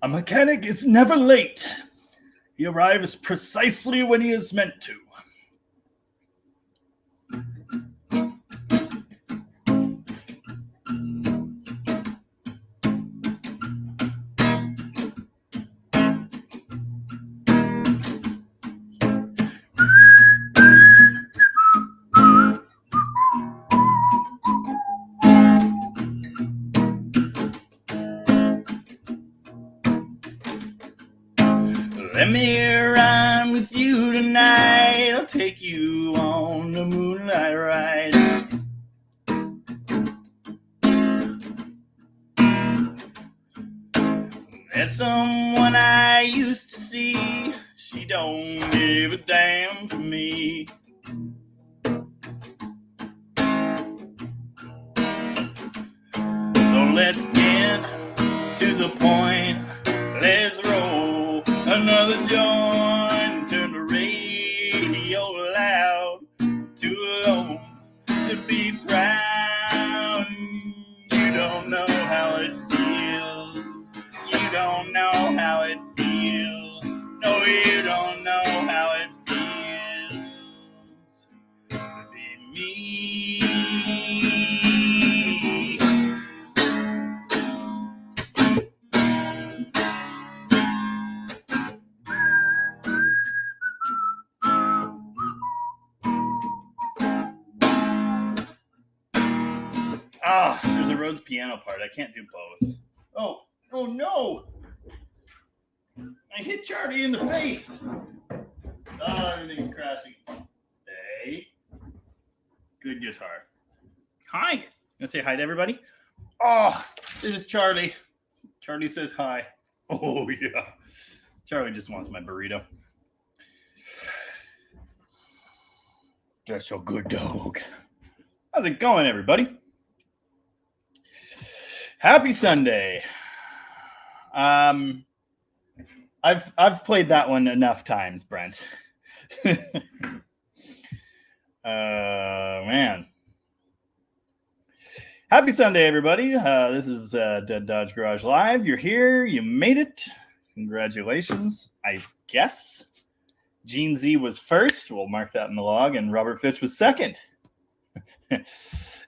A mechanic is never late. He arrives precisely when he is meant to. Let me ride with you tonight. I'll take you on the moonlight ride. There's someone I used to see. She don't give a damn for me. So let's get to the point. Let's roll another joint. Turn the radio loud. Too alone to be proud. You don't know how it feels. You don't know how it feels. No, you don't know how it feels to be me. There's a Rhodes piano part. I can't do both. Oh no! I hit Charlie in the face. Oh, everything's crashing. Stay. Good guitar. Hi. Gonna say hi to everybody? Oh, this is Charlie. Charlie says hi. Oh yeah. Charlie just wants my burrito. That's a good dog. How's it going, everybody? Happy Sunday. I've played that one enough times, Brent. Man. Happy Sunday, everybody. This is Dead Dodge Garage Live. You're here. You made it. Congratulations, I guess. Gene Z was first. We'll mark that in the log. And Robert Fitch was second.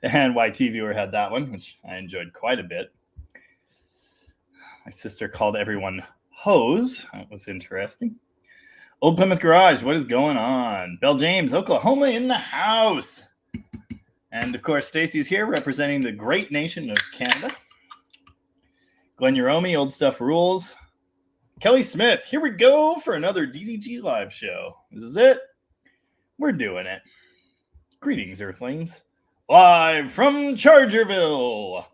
And YT Viewer had that one, which I enjoyed quite a bit. My sister called everyone hoes. That was interesting. Old Plymouth Garage, what is going on? Bell James, Oklahoma in the house. And of course, Stacy's here representing the great nation of Canada. Glenn Uromi, Old Stuff Rules. Kelly Smith, here we go for another DDG live show. This is it. We're doing it. Greetings, Earthlings. Live from Chargerville.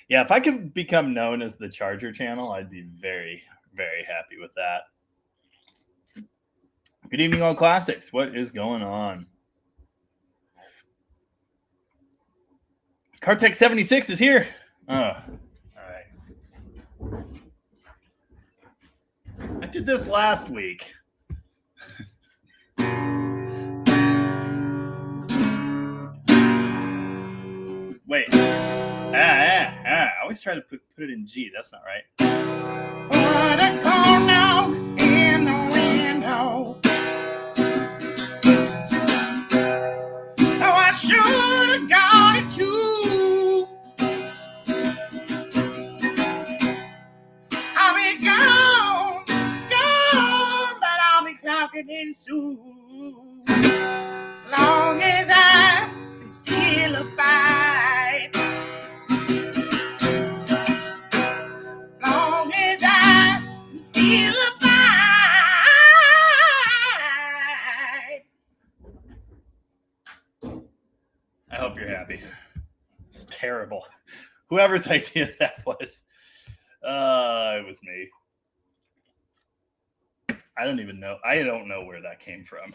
Yeah, if I could become known as the Charger channel, I'd be very, very happy with that. Good evening, all classics. What is going on? Cartech 76 is here. Oh, all right. I did this last week. Wait. I always try to put it in G. That's not right. Put a corn dog in the window. Oh, I should have got it too. I'll be gone, but I'll be clocking in soon. As long as I can still abide. Long as I can still abide. I hope you're happy. It's terrible. Whoever's idea that was. It was me. I don't even know. I don't know where that came from.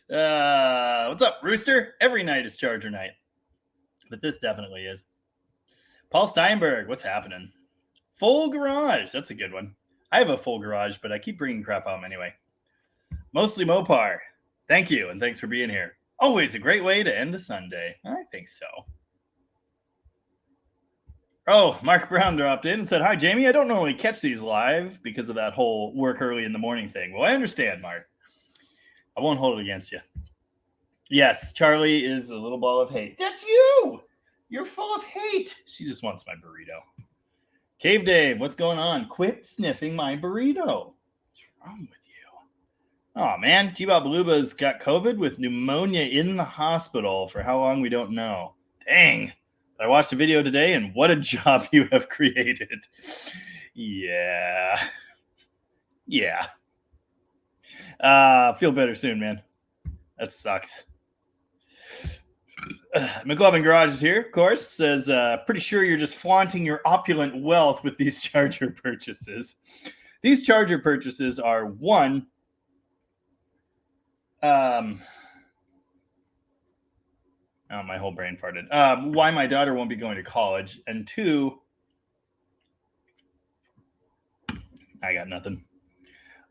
What's up, Rooster? Every night is Charger night. But this definitely is. Paul Steinberg, what's happening? Full garage. That's a good one. I have a full garage, but I keep bringing crap home anyway. Mostly Mopar. Thank you, and thanks for being here. Always a great way to end a Sunday. I think so. Oh, Mark Brown dropped in and said, "Hi, Jamie. I don't normally catch these live because of that whole work early in the morning thing." Well, I understand, Mark. I won't hold it against you. Yes, Charlie is a little ball of hate. That's you. You're full of hate. She just wants my burrito. Cave Dave, what's going on? Quit sniffing my burrito. What's wrong with you? Oh, man. G-Bob Beluba's got COVID with pneumonia in the hospital for how long we don't know. Dang. I watched a video today, and what a job you have created. Yeah. Feel better soon, man. That sucks. McLovin Garage is here, of course. Says, pretty sure you're just flaunting your opulent wealth with these charger purchases. These charger purchases are one, oh, my whole brain farted. Why my daughter won't be going to college, and two, I got nothing.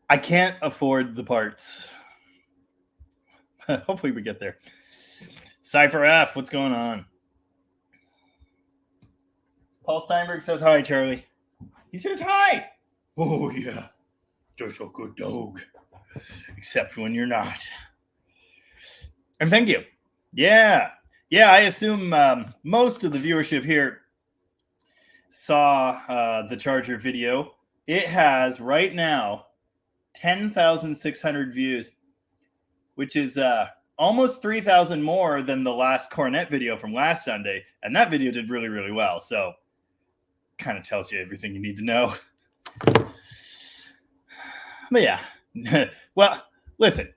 I can't afford the parts. Hopefully we get there. Cypher F, what's going on? Paul Steinberg says hi, Charlie. He says hi. Oh, yeah. Just a good dog. Except when you're not. And thank you. Yeah, I assume most of the viewership here saw the Charger video. It has, right now, 10,600 views, which is almost 3,000 more than the last Cornet video from last Sunday. And that video did really, really well. So kind of tells you everything you need to know. But yeah. Well, listen,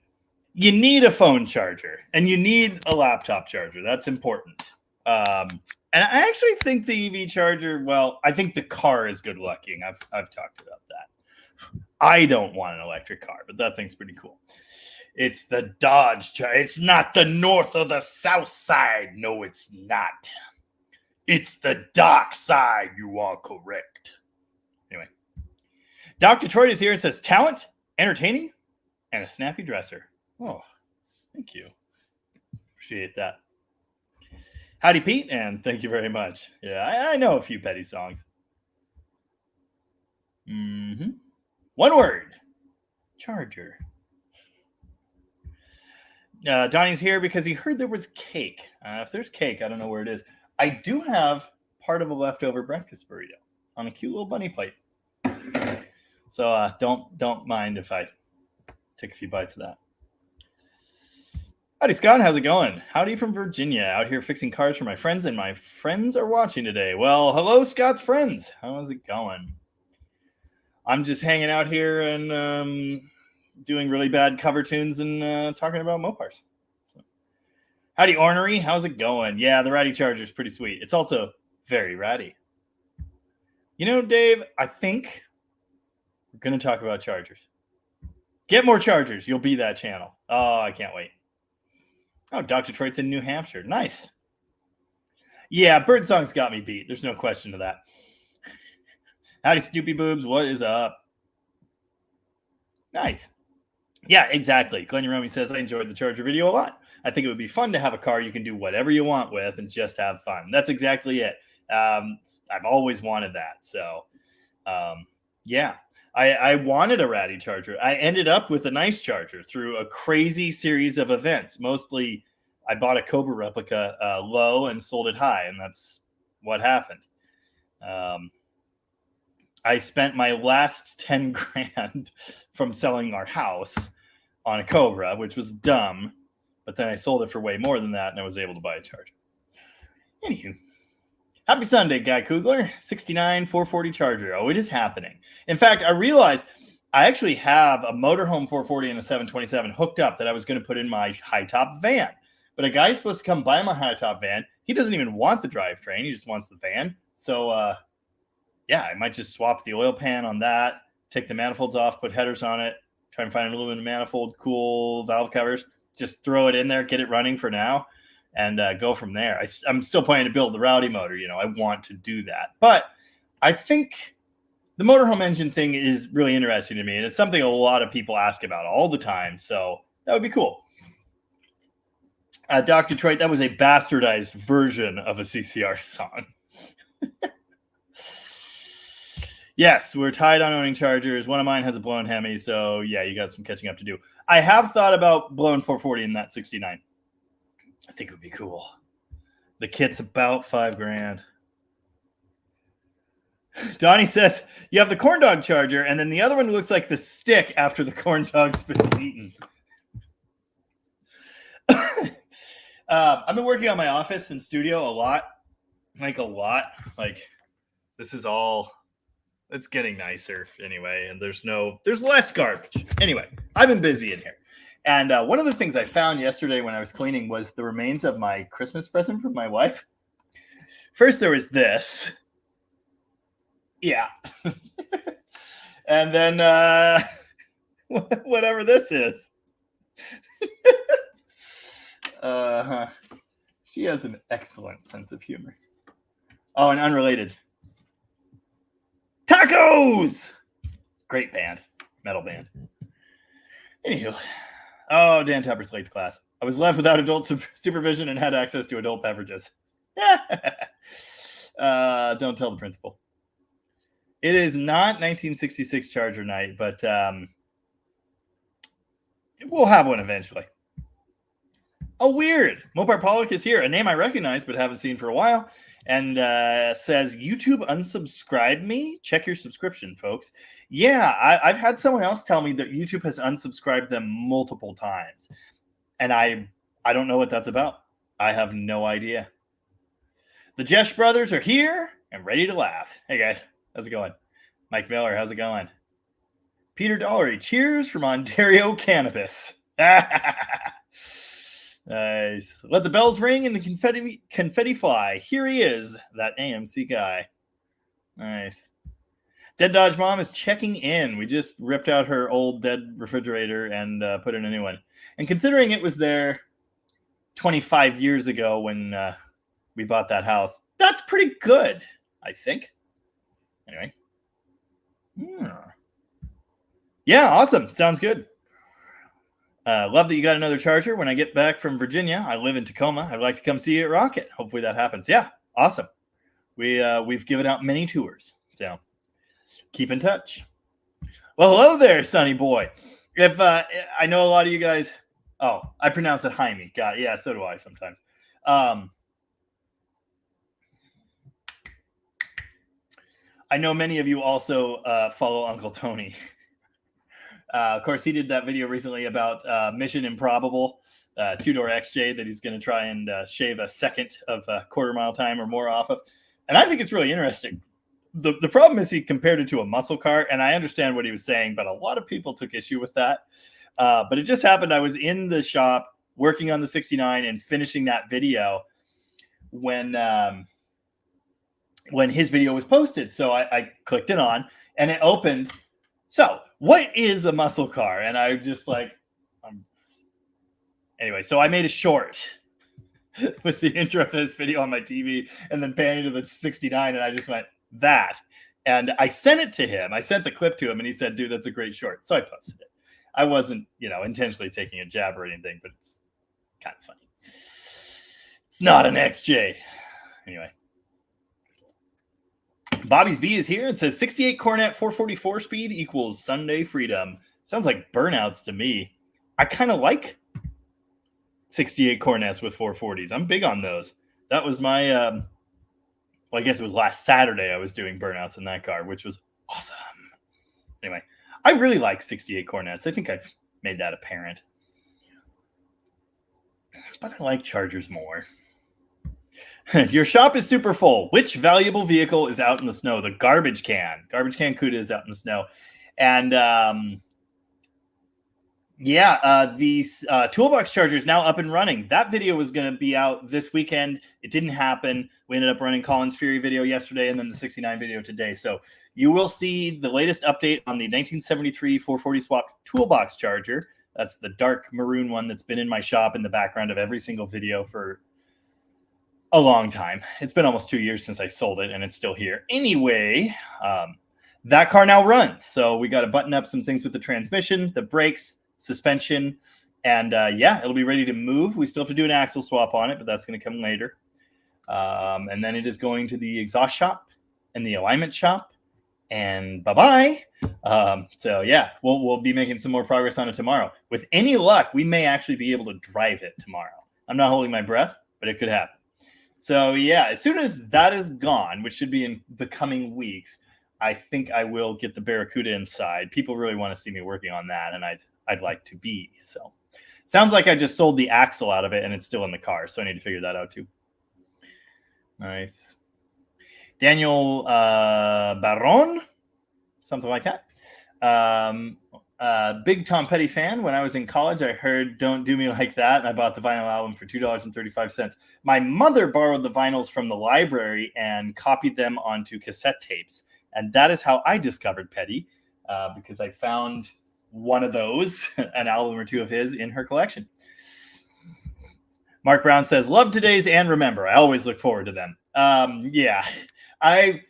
you need a phone charger and you need a laptop charger. That's important. And I actually think the EV charger, well, I think the car is good looking. I've talked about that. I don't want an electric car, but that thing's pretty cool. It's the Dodge charger. It's not the north or the south side. No, it's not. It's the dark side. You are correct. Anyway, Doc Detroit is here and says, talent, entertaining, and a snappy dresser. Oh, thank you. Appreciate that. Howdy, Pete, and thank you very much. Yeah, I know a few petty songs. One word. Charger. Donnie's here because he heard there was cake. If there's cake, I don't know where it is. I do have part of a leftover breakfast burrito on a cute little bunny plate. So don't mind if I take a few bites of that. Howdy, Scott. How's it going? Howdy from Virginia. Out here fixing cars for my friends, and my friends are watching today. Well, hello, Scott's friends. How's it going? I'm just hanging out here and doing really bad cover tunes and talking about Mopars. So. Howdy, Ornery. How's it going? Yeah, the ratty charger is pretty sweet. It's also very ratty. You know, Dave, I think we're going to talk about chargers. Get more chargers. You'll be that channel. Oh, I can't wait. Oh, Dr. Detroit's in New Hampshire. Nice. Yeah, Birdsong's got me beat. There's no question to that. Howdy, Snoopy Boobs. What is up? Nice. Yeah, exactly. Glenn Yeromi says, I enjoyed the Charger video a lot. I think it would be fun to have a car you can do whatever you want with and just have fun. That's exactly it. I've always wanted that. So, yeah. I wanted a ratty charger. I ended up with a nice charger through a crazy series of events. Mostly, I bought a Cobra replica low and sold it high, and that's what happened. I spent my last 10 grand from selling our house on a Cobra, which was dumb, but then I sold it for way more than that, and I was able to buy a charger. Anywho. Happy Sunday, Guy Kugler. 69 440 Charger. Oh, it is happening. In fact, I realized I actually have a motorhome 440 and a 727 hooked up that I was going to put in my high-top van. But a guy is supposed to come buy my high-top van. He doesn't even want the drivetrain. He just wants the van. So, yeah, I might just swap the oil pan on that, take the manifolds off, put headers on it, try and find an aluminum manifold, cool valve covers, just throw it in there, get it running for now. And go from there. I'm still planning to build the Rowdy motor. You know, I want to do that. But I think the motorhome engine thing is really interesting to me. And it's something a lot of people ask about all the time. So that would be cool. Doc Detroit, that was a bastardized version of a CCR song. Yes, we're tied on owning Chargers. One of mine has a blown Hemi, so yeah, you got some catching up to do. I have thought about blowing 440 in that 69. I think it would be cool. The kit's about $5,000. Donnie says you have the corn dog charger, and then the other one looks like the stick after the corn dog's been eaten. I've been working on my office and studio a lot. Like this is all, it's getting nicer anyway, and there's less garbage. Anyway, I've been busy in here. And one of the things I found yesterday when I was cleaning was the remains of my Christmas present from my wife. First, there was this. Yeah. And then whatever this is. She has an excellent sense of humor. Oh, and unrelated. Tacos! Great band. Metal band. Anywho. Oh, Dan Tupper's late to class. I was left without adult supervision and had access to adult beverages. Don't tell the principal. It is not 1966 Charger night, but we'll have one eventually. Oh, weird. Mopar Pollock is here, a name I recognize but haven't seen for a while, and says, YouTube unsubscribed me? Check your subscription, folks. Yeah, I've had someone else tell me that YouTube has unsubscribed them multiple times, and I don't know what that's about. I have no idea. The Jesh brothers are here and ready to laugh. Hey, guys. How's it going? Mike Miller, how's it going? Peter Dollery, cheers from Ontario Cannabis. Nice. Let the bells ring and the confetti fly. Here he is, that AMC guy. Nice. Dead Dodge Mom is checking in. We just ripped out her old dead refrigerator and put in a new one. And considering it was there 25 years ago when we bought that house, that's pretty good, I think. Anyway. Yeah, awesome. Sounds good. Love that you got another charger. When I get back from Virginia, I live in Tacoma. I'd like to come see you at Rocket. Hopefully that happens. Yeah, awesome. We've given out many tours, so keep in touch. Well, hello there, Sonny boy. If I know a lot of you guys. Oh, I pronounce it Jaime. God, yeah, so do I sometimes. I know many of you also follow Uncle Tony. Of course, he did that video recently about Mission Improbable, two-door XJ that he's going to try and shave a second of quarter-mile time or more off of. And I think it's really interesting. The problem is he compared it to a muscle car, and I understand what he was saying, but a lot of people took issue with that. But it just happened. I was in the shop working on the 69 and finishing that video when his video was posted. So I clicked it on, and it opened. So what is a muscle car? And I just like, anyway, so I made a short with the intro of his video on my TV and then panning to the 69. And I just went, that. And I sent it to him. I sent the clip to him and he said, dude, that's a great short. So I posted it. I wasn't, intentionally taking a jab or anything, but it's kind of funny. It's not an XJ. Anyway. Bobby's B is here and says 68 Cornet 444 speed equals Sunday freedom. Sounds like burnouts to me. I kind of like 68 Cornets with 440s. I'm big on those. That was my, I guess it was last Saturday I was doing burnouts in that car, which was awesome. Anyway, I really like 68 Cornets. I think I've made that apparent. But I like Chargers more. Your shop is super full. Which valuable vehicle is out in the snow? The garbage can. Garbage can Cuda is out in the snow. And these toolbox charger is now up and running. That video was going to be out this weekend. It didn't happen. We ended up running Colin's Fury video yesterday and then the 69 video today. So you will see the latest update on the 1973 440 swap toolbox charger. That's the dark maroon one that's been in my shop in the background of every single video for a long time. It's been almost 2 years since I sold it, and it's still here. Anyway, that car now runs. So we got to button up some things with the transmission, the brakes, suspension, and it'll be ready to move. We still have to do an axle swap on it, but that's going to come later. And then it is going to the exhaust shop and the alignment shop And bye-bye. So yeah, we'll be making some more progress on it tomorrow. With any luck, we may actually be able to drive it tomorrow. I'm not holding my breath, but it could happen. So yeah, as soon as that is gone, which should be in the coming weeks, I think I will get the Barracuda inside. People really want to see me working on that, and I'd like to be. So sounds like I just sold the axle out of it and it's still in the car. So I need to figure that out too. Nice. Daniel Baron, something like that. Big Tom Petty fan. When I was in college, I heard Don't Do Me Like That, and I bought the vinyl album for $2.35. My mother borrowed the vinyls from the library and copied them onto cassette tapes. And that is how I discovered Petty, because I found one of those, an album or two of his, in her collection. Mark Brown says, love today's and remember. I always look forward to them. Yeah, I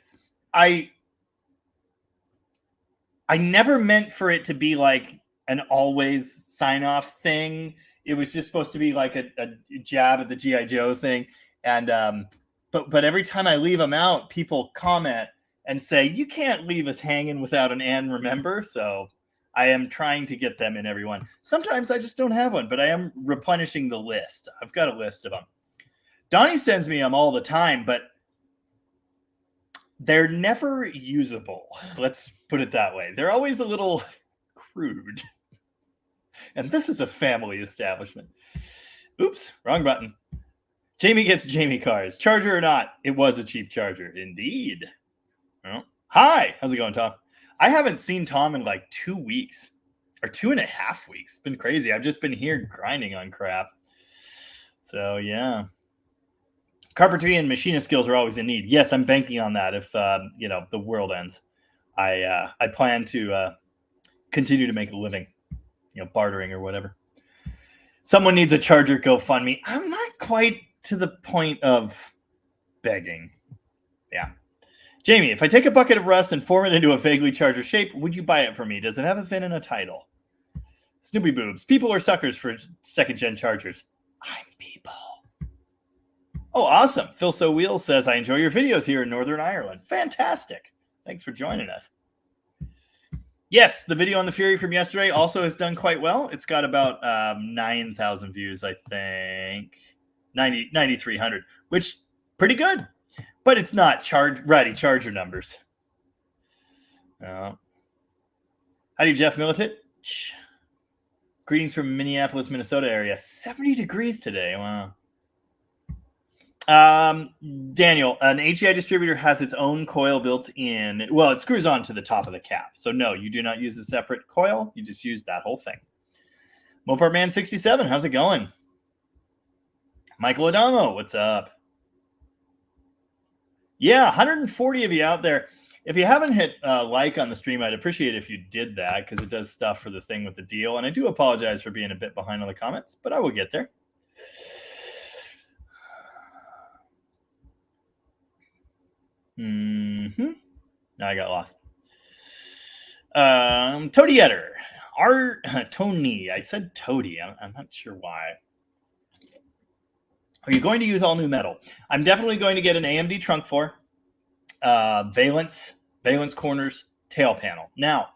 never meant for it to be like an always sign off thing. It was just supposed to be like a jab at the G.I. Joe thing. And but every time I leave them out, people comment and say, you can't leave us hanging without an and remember. So I am trying to get them in everyone. Sometimes I just don't have one, but I am replenishing the list. I've got a list of them. Donnie sends me them all the time, but they're never usable. Let's put it that way. They're always a little crude. And this is a family establishment. Oops, wrong button. Jamie gets Jamie cars. Charger or not, it was a cheap charger. Indeed. Well, hi, how's it going, Tom? I haven't seen Tom in like 2 weeks or 2.5 weeks. It's been crazy. I've just been here grinding on crap. So, yeah. Carpentry and machinist skills are always in need. Yes, I'm banking on that if, the world ends. I plan to continue to make a living, bartering or whatever. Someone needs a charger GoFundMe. I'm not quite to the point of begging. Yeah. Jamie, if I take a bucket of rust and form it into a vaguely charger shape, would you buy it for me? Does it have a VIN and a title? Snoopy Boobs. People are suckers for second-gen chargers. I'm people. Oh, awesome. Phil So Wheel says, I enjoy your videos here in Northern Ireland. Fantastic. Thanks for joining us. Yes, the video on the Fury from yesterday also has done quite well. It's got about 9,000 views, I think. 9,300, which pretty good. But it's not ready charger numbers. How do you, Jeff Militant? Greetings from Minneapolis, Minnesota area. 70 degrees today. Wow. Daniel, an HEI distributor has its own coil built in. Well, it screws on to the top of the cap. So no, you do not use a separate coil. You just use that whole thing. Mopar Man 67, how's it going? Michael Adamo, what's up? Yeah, 140 of you out there. If you haven't hit like on the stream, I'd appreciate it if you did that because it does stuff for the thing with the deal. And I do apologize for being a bit behind on the comments, but I will get there. Now I got lost. Toady Etter. Tony. I said Toady. I'm not sure why. Are you going to use all new metal? I'm definitely going to get an AMD trunk for valence corners, tail panel. Now,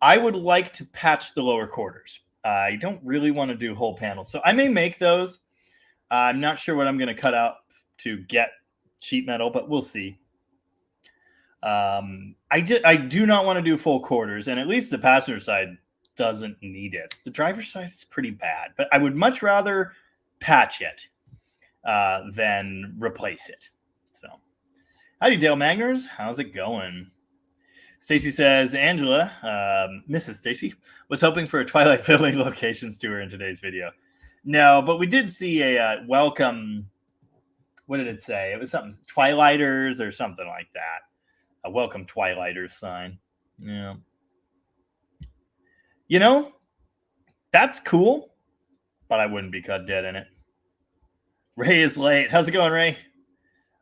I would like to patch the lower quarters. I don't really want to do whole panels. So I may make those. I'm not sure what I'm going to cut out to get sheet metal, but we'll see. I do not want to do full quarters, and at least the passenger side doesn't need it. The driver's side is pretty bad, but I would much rather patch it than replace it. So, howdy, Dale Magners. How's it going? Stacy says, Angela, Mrs. Stacy, was hoping for a Twilight filming locations tour in today's video. No, but we did see a welcome. What did it say? It was something Twilighters or something like that. A welcome Twilighters sign. Yeah. That's cool, but I wouldn't be caught dead in it. Ray is late. How's it going, Ray?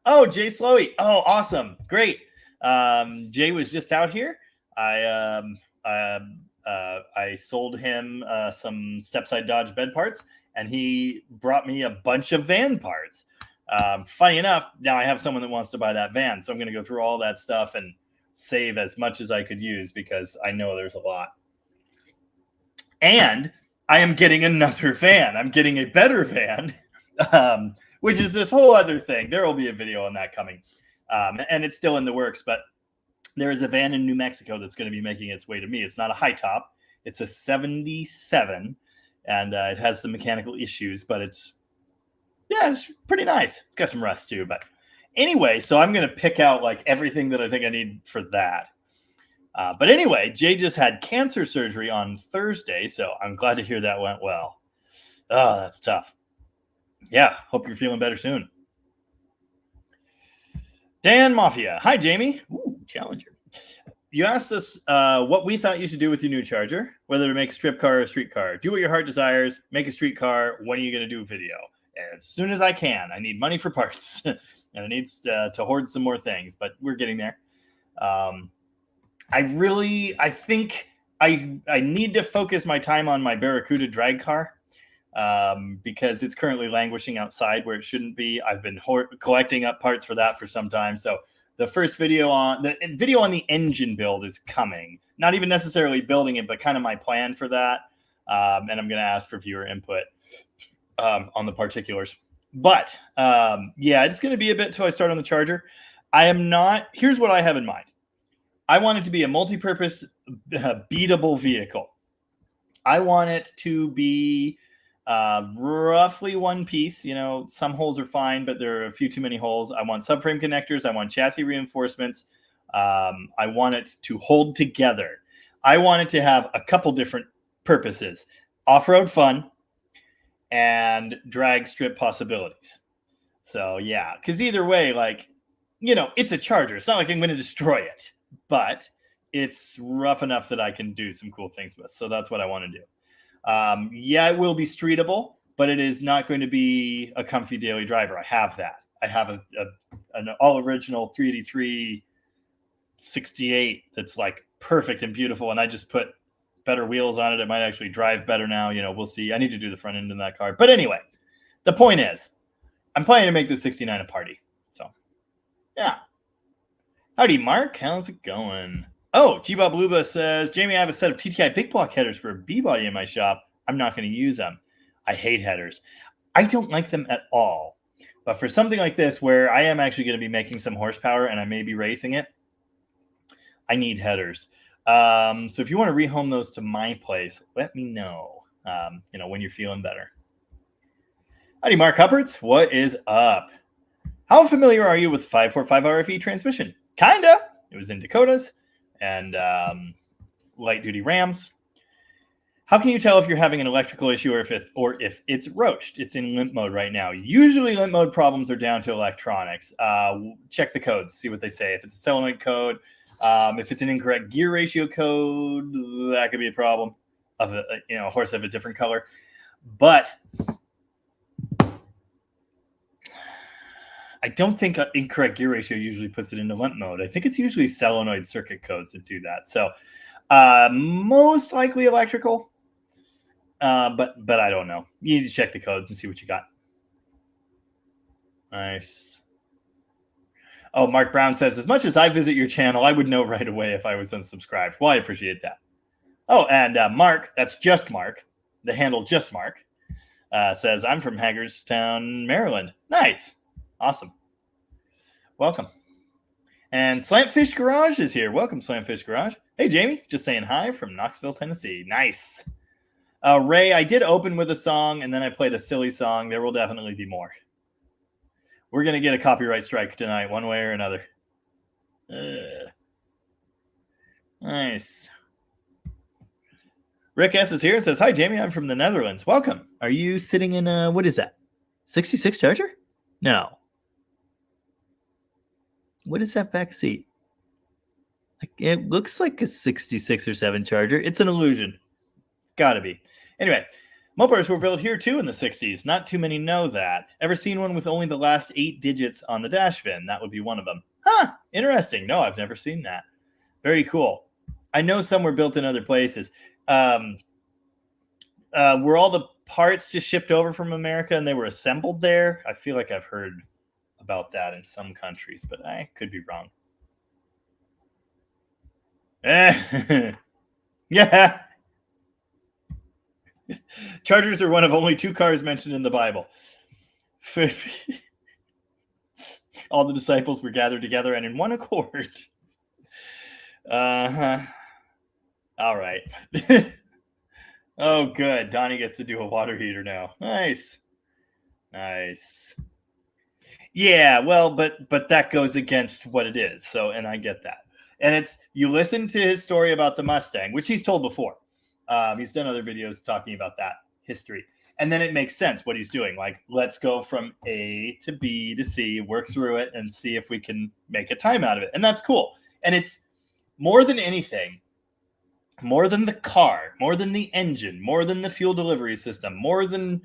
Oh, Jay Slowy. Oh, awesome. Great. Jay was just out here. I sold him some Stepside Dodge bed parts, and he brought me a bunch of van parts. Funny enough, now I have someone that wants to buy that van, so I'm going to go through all that stuff and save as much as I could use because I know there's a lot. And I am getting another van. I'm getting a better van, which is this whole other thing. There will be a video on that coming. And it's still in the works, but there is a van in New Mexico that's going to be making its way to me. It's not a high top. It's a 77, and it has some mechanical issues, but it's pretty nice. It's got some rust too. But anyway, so I'm going to pick out like everything that I think I need for that. But anyway, Jay just had cancer surgery on Thursday, so I'm glad to hear that went well. Oh, that's tough. Yeah, hope you're feeling better soon. Dan Mafia. Hi, Jamie. Ooh, Challenger. You asked us what we thought you should do with your new charger, whether to make a strip car or a street car. Do what your heart desires. Make a street car. When are you going to do a video? As soon as I can. I need money for parts, and it needs to hoard some more things, but we're getting there. I think I need to focus my time on my Barracuda drag car because it's currently languishing outside where it shouldn't be. I've been collecting up parts for that for some time. So the first video on the engine build is coming. Not even necessarily building it, but kind of my plan for that. And I'm going to ask for viewer input on the particulars. But it's going to be a bit till I start on the charger. Here's what I have in mind. I want it to be a multi-purpose beatable vehicle. I want it to be roughly one piece. You know, some holes are fine, but there are a few too many holes. I want subframe connectors. I want chassis reinforcements. I want it to hold together. I want it to have a couple different purposes: off-road fun and drag strip possibilities. So yeah, because either way, like, you know, it's a charger. It's not like I'm going to destroy it, but it's rough enough that I can do some cool things with. So that's what I want to do. It will be streetable, but it is not going to be a comfy daily driver. I have that. I have an all original 383 68 that's like perfect and beautiful. And I just put better wheels on it. It might actually drive better now. You know, we'll see. I need to do the front end in that car. But anyway, the point is I'm planning to make the 69 a party. So yeah. Howdy, Mark. How's it going? Oh, G-Bob Luba says, Jamie, I have a set of TTI big block headers for a B-body in my shop. I'm not going to use them. I hate headers. I don't like them at all. But for something like this, where I am actually going to be making some horsepower and I may be racing it, I need headers. So if you want to rehome those to my place, let me know, when you're feeling better. Howdy, Mark Hupperts. What is up? How familiar are you with 545 RFE transmission? Kinda. It was in Dakotas and light duty Rams. How can you tell if you're having an electrical issue or if it's roached? It's in limp mode right now. Usually limp mode problems are down to electronics. Check the codes, see what they say. If it's a solenoid code, if it's an incorrect gear ratio code, that could be a problem of a horse of a different color. But I don't think incorrect gear ratio usually puts it into limp mode. I think it's usually solenoid circuit codes that do that. So most likely electrical, but I don't know. You need to check the codes and see what you got. Nice. Oh, Mark Brown says, as much as I visit your channel, I would know right away if I was unsubscribed. Well, I appreciate that. Oh, and Mark, that's just Mark, the handle just Mark, says, I'm from Hagerstown, Maryland. Nice. Awesome. Welcome. And Slantfish Garage is here. Welcome, Slantfish Garage. Hey, Jamie. Just saying hi from Knoxville, Tennessee. Nice. Ray, I did open with a song, and then I played a silly song. There will definitely be more. We're going to get a copyright strike tonight, one way or another. Nice. Rick S. is here and says, hi, Jamie. I'm from the Netherlands. Welcome. Are you sitting in what is that? 66 Charger? No. What is that back seat? It looks like a 66 or 7 Charger. It's an illusion. It's got to be. Anyway, Mopars were built here too in the 60s. Not too many know that. Ever seen one with only the last 8 digits on the dash fin? That would be one of them. Huh, interesting. No, I've never seen that. Very cool. I know some were built in other places. Were all the parts just shipped over from America and they were assembled there? I feel like I've heard about that in some countries, but I could be wrong. Yeah. Chargers are one of only 2 cars mentioned in the Bible. All the disciples were gathered together and in one accord. Uh-huh. All right. Oh, good. Donnie gets to do a water heater now. Nice. Nice. Yeah, well, but that goes against what it is. So, and I get that. And it's, you listen to his story about the Mustang, which he's told before. He's done other videos talking about that history, and then it makes sense what he's doing. Like, let's go from A to B to C, work through it, and see if we can make a time out of it. And that's cool. And it's more than anything, more than the car, more than the engine, more than the fuel delivery system, more than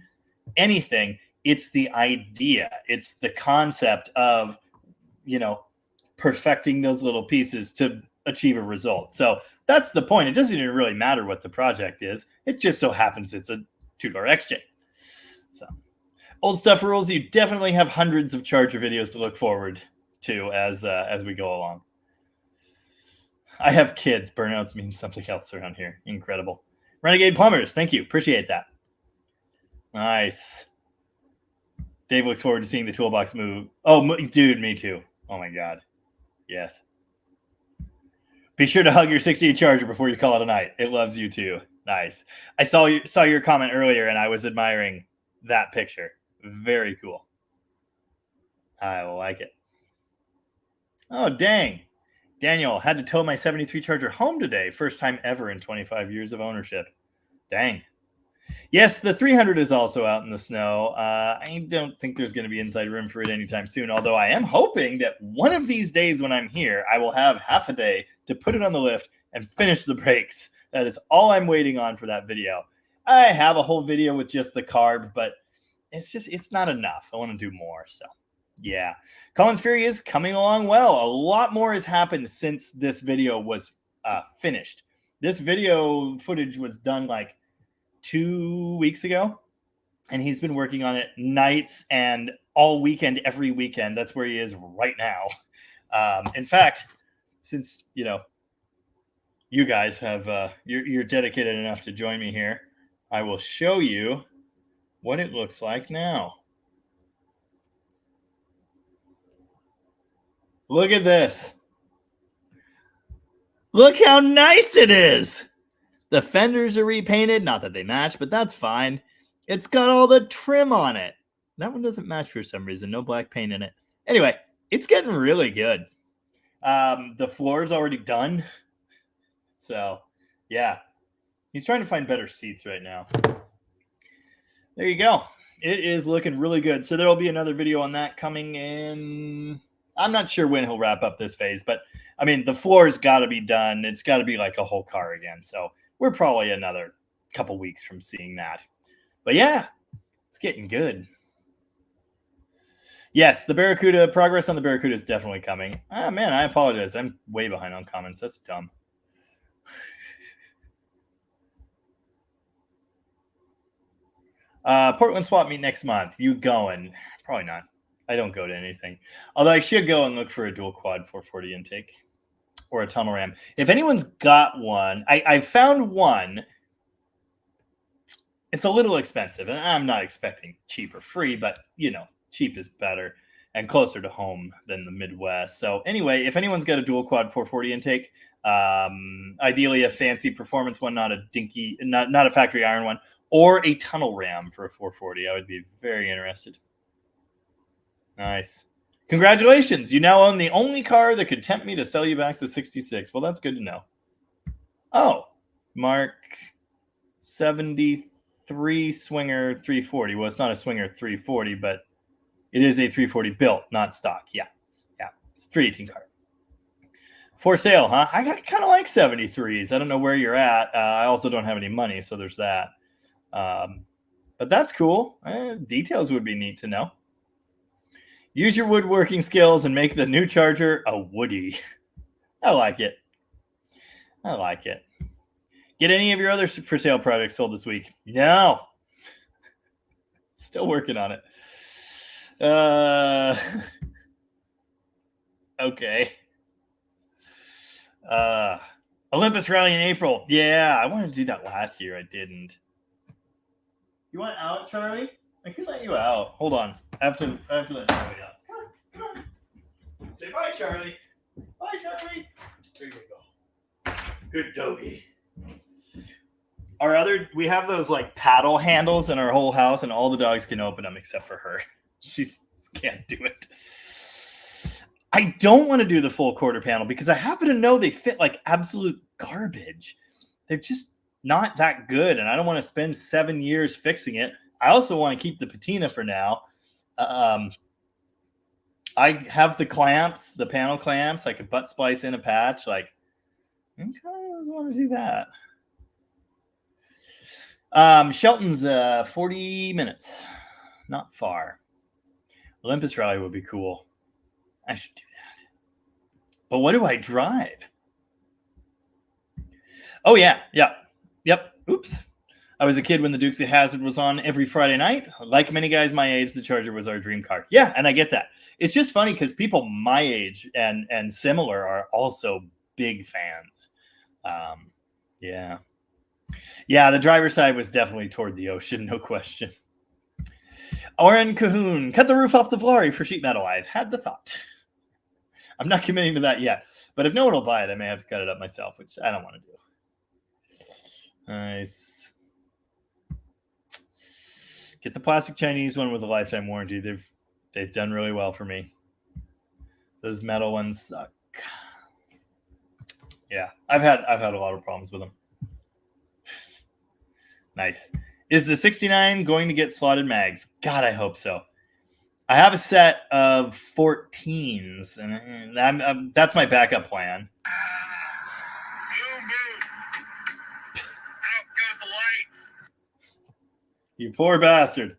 anything, it's the idea. It's the concept of, perfecting those little pieces to achieve a result. So that's the point. It doesn't even really matter what the project is. It just so happens it's a two-door XJ. So, old stuff rules. You definitely have hundreds of Charger videos to look forward to as we go along. I have kids. Burnouts means something else around here. Incredible. Renegade Plumbers, thank you. Appreciate that. Nice. Dave looks forward to seeing the toolbox move. Oh, dude, me too. Oh my God. Yes. Be sure to hug your 68 Charger before you call it a night. It loves you too. Nice. I saw your comment earlier, and I was admiring that picture. Very cool. I like it. Oh, dang. Daniel, had to tow my 73 Charger home today. First time ever in 25 years of ownership. Dang. Yes, the 300 is also out in the snow. I don't think there's going to be inside room for it anytime soon, although I am hoping that one of these days when I'm here, I will have half a day to put it on the lift and finish the brakes. That is all I'm waiting on for that video. I have a whole video with just the carb, but it's not enough. I want to do more, so yeah. Colin's Fury is coming along well. A lot more has happened since this video was finished. This video footage was done like 2 weeks ago, and he's been working on it nights and all weekend, every weekend. That's where he is right now. In fact, since you guys have you're dedicated enough to join me here, I will show you what it looks like now. Look at this. Look how nice it is. The fenders are repainted. Not that they match, but that's fine. It's got all the trim on it. That one doesn't match for some reason. No black paint in it. Anyway, it's getting really good. The floor's already done. So, yeah. He's trying to find better seats right now. There you go. It is looking really good. So there will be another video on that coming in. I'm not sure when he'll wrap up this phase, but I mean, the floor's got to be done. It's got to be like a whole car again. So we're probably another couple weeks from seeing that. But yeah, it's getting good. Yes, the Barracuda, progress on the Barracuda is definitely coming. Ah, man, I apologize. I'm way behind on comments. That's dumb. Portland swap meet next month. You going? Probably not. I don't go to anything. Although I should go and look for a dual quad 440 intake or a tunnel ram. If anyone's got one, I found one. It's a little expensive, and I'm not expecting cheap or free, but cheap is better and closer to home than the Midwest. So anyway, if anyone's got a dual quad 440 intake, ideally a fancy performance one, not a dinky, not a factory iron one, or a tunnel ram for a 440, I would be very interested. Nice. Congratulations. You now own the only car that could tempt me to sell you back the 66. Well, that's good to know. Oh, Mark 73 Swinger 340. Well, it's not a Swinger 340, but it is a 340 built, not stock. Yeah. It's 318 car. For sale, huh? I kind of like 73s. I don't know where you're at. I also don't have any money, so there's that. But that's cool. Details would be neat to know. Use your woodworking skills and make the new Charger a Woody. I like it. Get any of your other for sale projects sold this week? No. Still working on it. Okay. Olympus Rally in April. Yeah, I wanted to do that last year. I didn't. You want out, Charlie? I could let you out. Hold on. I have to let Charlie out. Come on. Say bye, Charlie. Bye, Charlie. There you go. Good doggy. We have those like paddle handles in our whole house, and all the dogs can open them except for her. She can't do it. I don't want to do the full quarter panel because I happen to know they fit like absolute garbage. They're just not that good, and I don't want to spend 7 years fixing it. I also want to keep the patina for now. I have the clamps, the panel clamps. I could butt splice in a patch. Like, I kind of want to do that. Shelton's 40 minutes. Not far. Olympus Rally would be cool. I should do that. But what do I drive? Oh, yeah. Yep. Oops. I was a kid when the Dukes of Hazzard was on every Friday night. Like many guys my age, the Charger was our dream car. Yeah, and I get that. It's just funny because people my age and similar are also big fans. Yeah, the driver's side was definitely toward the ocean, no question. Oren Cahoon, cut the roof off the Volare for sheet metal. I've had the thought. I'm not committing to that yet, but if no one will buy it, I may have to cut it up myself, which I don't want to do. Nice. Get the plastic Chinese one with a lifetime warranty. They've done really well for me. Those metal ones suck. Yeah, I've had a lot of problems with them. Nice. Is the 69 going to get slotted mags? God, I hope so. I have a set of 14s, and that's my backup plan. Boom, boom. Out goes the lights. You poor bastard.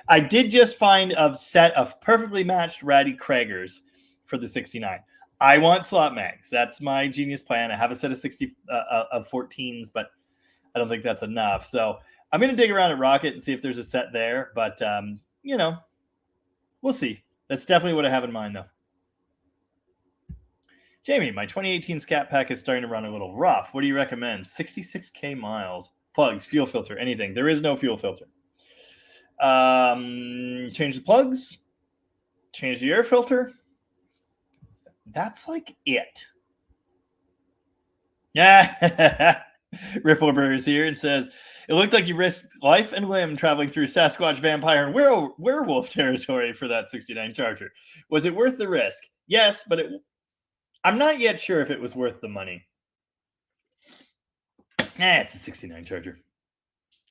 I did just find a set of perfectly matched Ratty Kraggers for the 69. I want slot mags. That's my genius plan. I have a set of 14s, but I don't think that's enough. So I'm going to dig around at Rocket and see if there's a set there. But, we'll see. That's definitely what I have in mind, though. Jamie, my 2018 Scat Pack is starting to run a little rough. What do you recommend? 66K miles. Plugs, fuel filter, anything. There is no fuel filter. Change the plugs. Change the air filter. That's like it. Yeah. Riffleberg is here and says, it looked like you risked life and limb traveling through Sasquatch, vampire, and werewolf territory for that 69 Charger. Was it worth the risk? Yes, but I'm not yet sure if it was worth the money. It's a 69 Charger.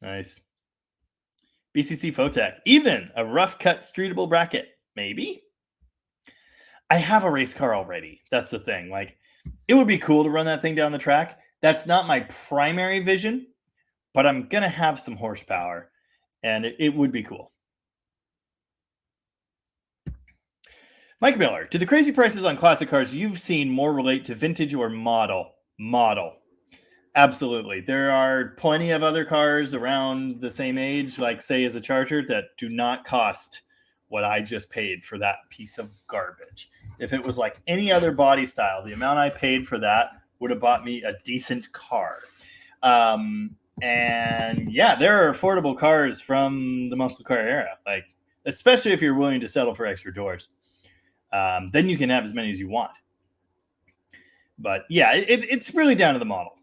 Nice. BCC Photech. Even a rough cut streetable bracket. Maybe? I have a race car already. That's the thing. Like, it would be cool to run that thing down the track. That's not my primary vision, but I'm going to have some horsepower, and it would be cool. Mike Miller, do the crazy prices on classic cars you've seen more relate to vintage or model? Model. Absolutely. There are plenty of other cars around the same age, like say as a Charger, that do not cost what I just paid for that piece of garbage. If it was like any other body style, the amount I paid for that would have bought me a decent car. And yeah, there are affordable cars from the muscle car era, like especially if you're willing to settle for extra doors. Then you can have as many as you want. But yeah, it's really down to the model.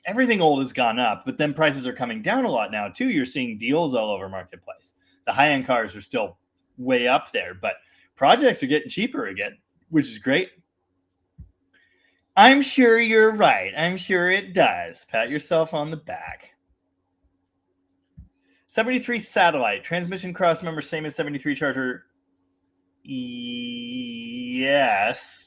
Everything old has gone up, but then prices are coming down a lot now too. You're seeing deals all over Marketplace. The high-end cars are still way up there, but projects are getting cheaper again, which is great. I'm sure you're right. I'm sure it does. Pat yourself on the back. 73 Satellite. Transmission cross member, same as 73 Charger. Yes.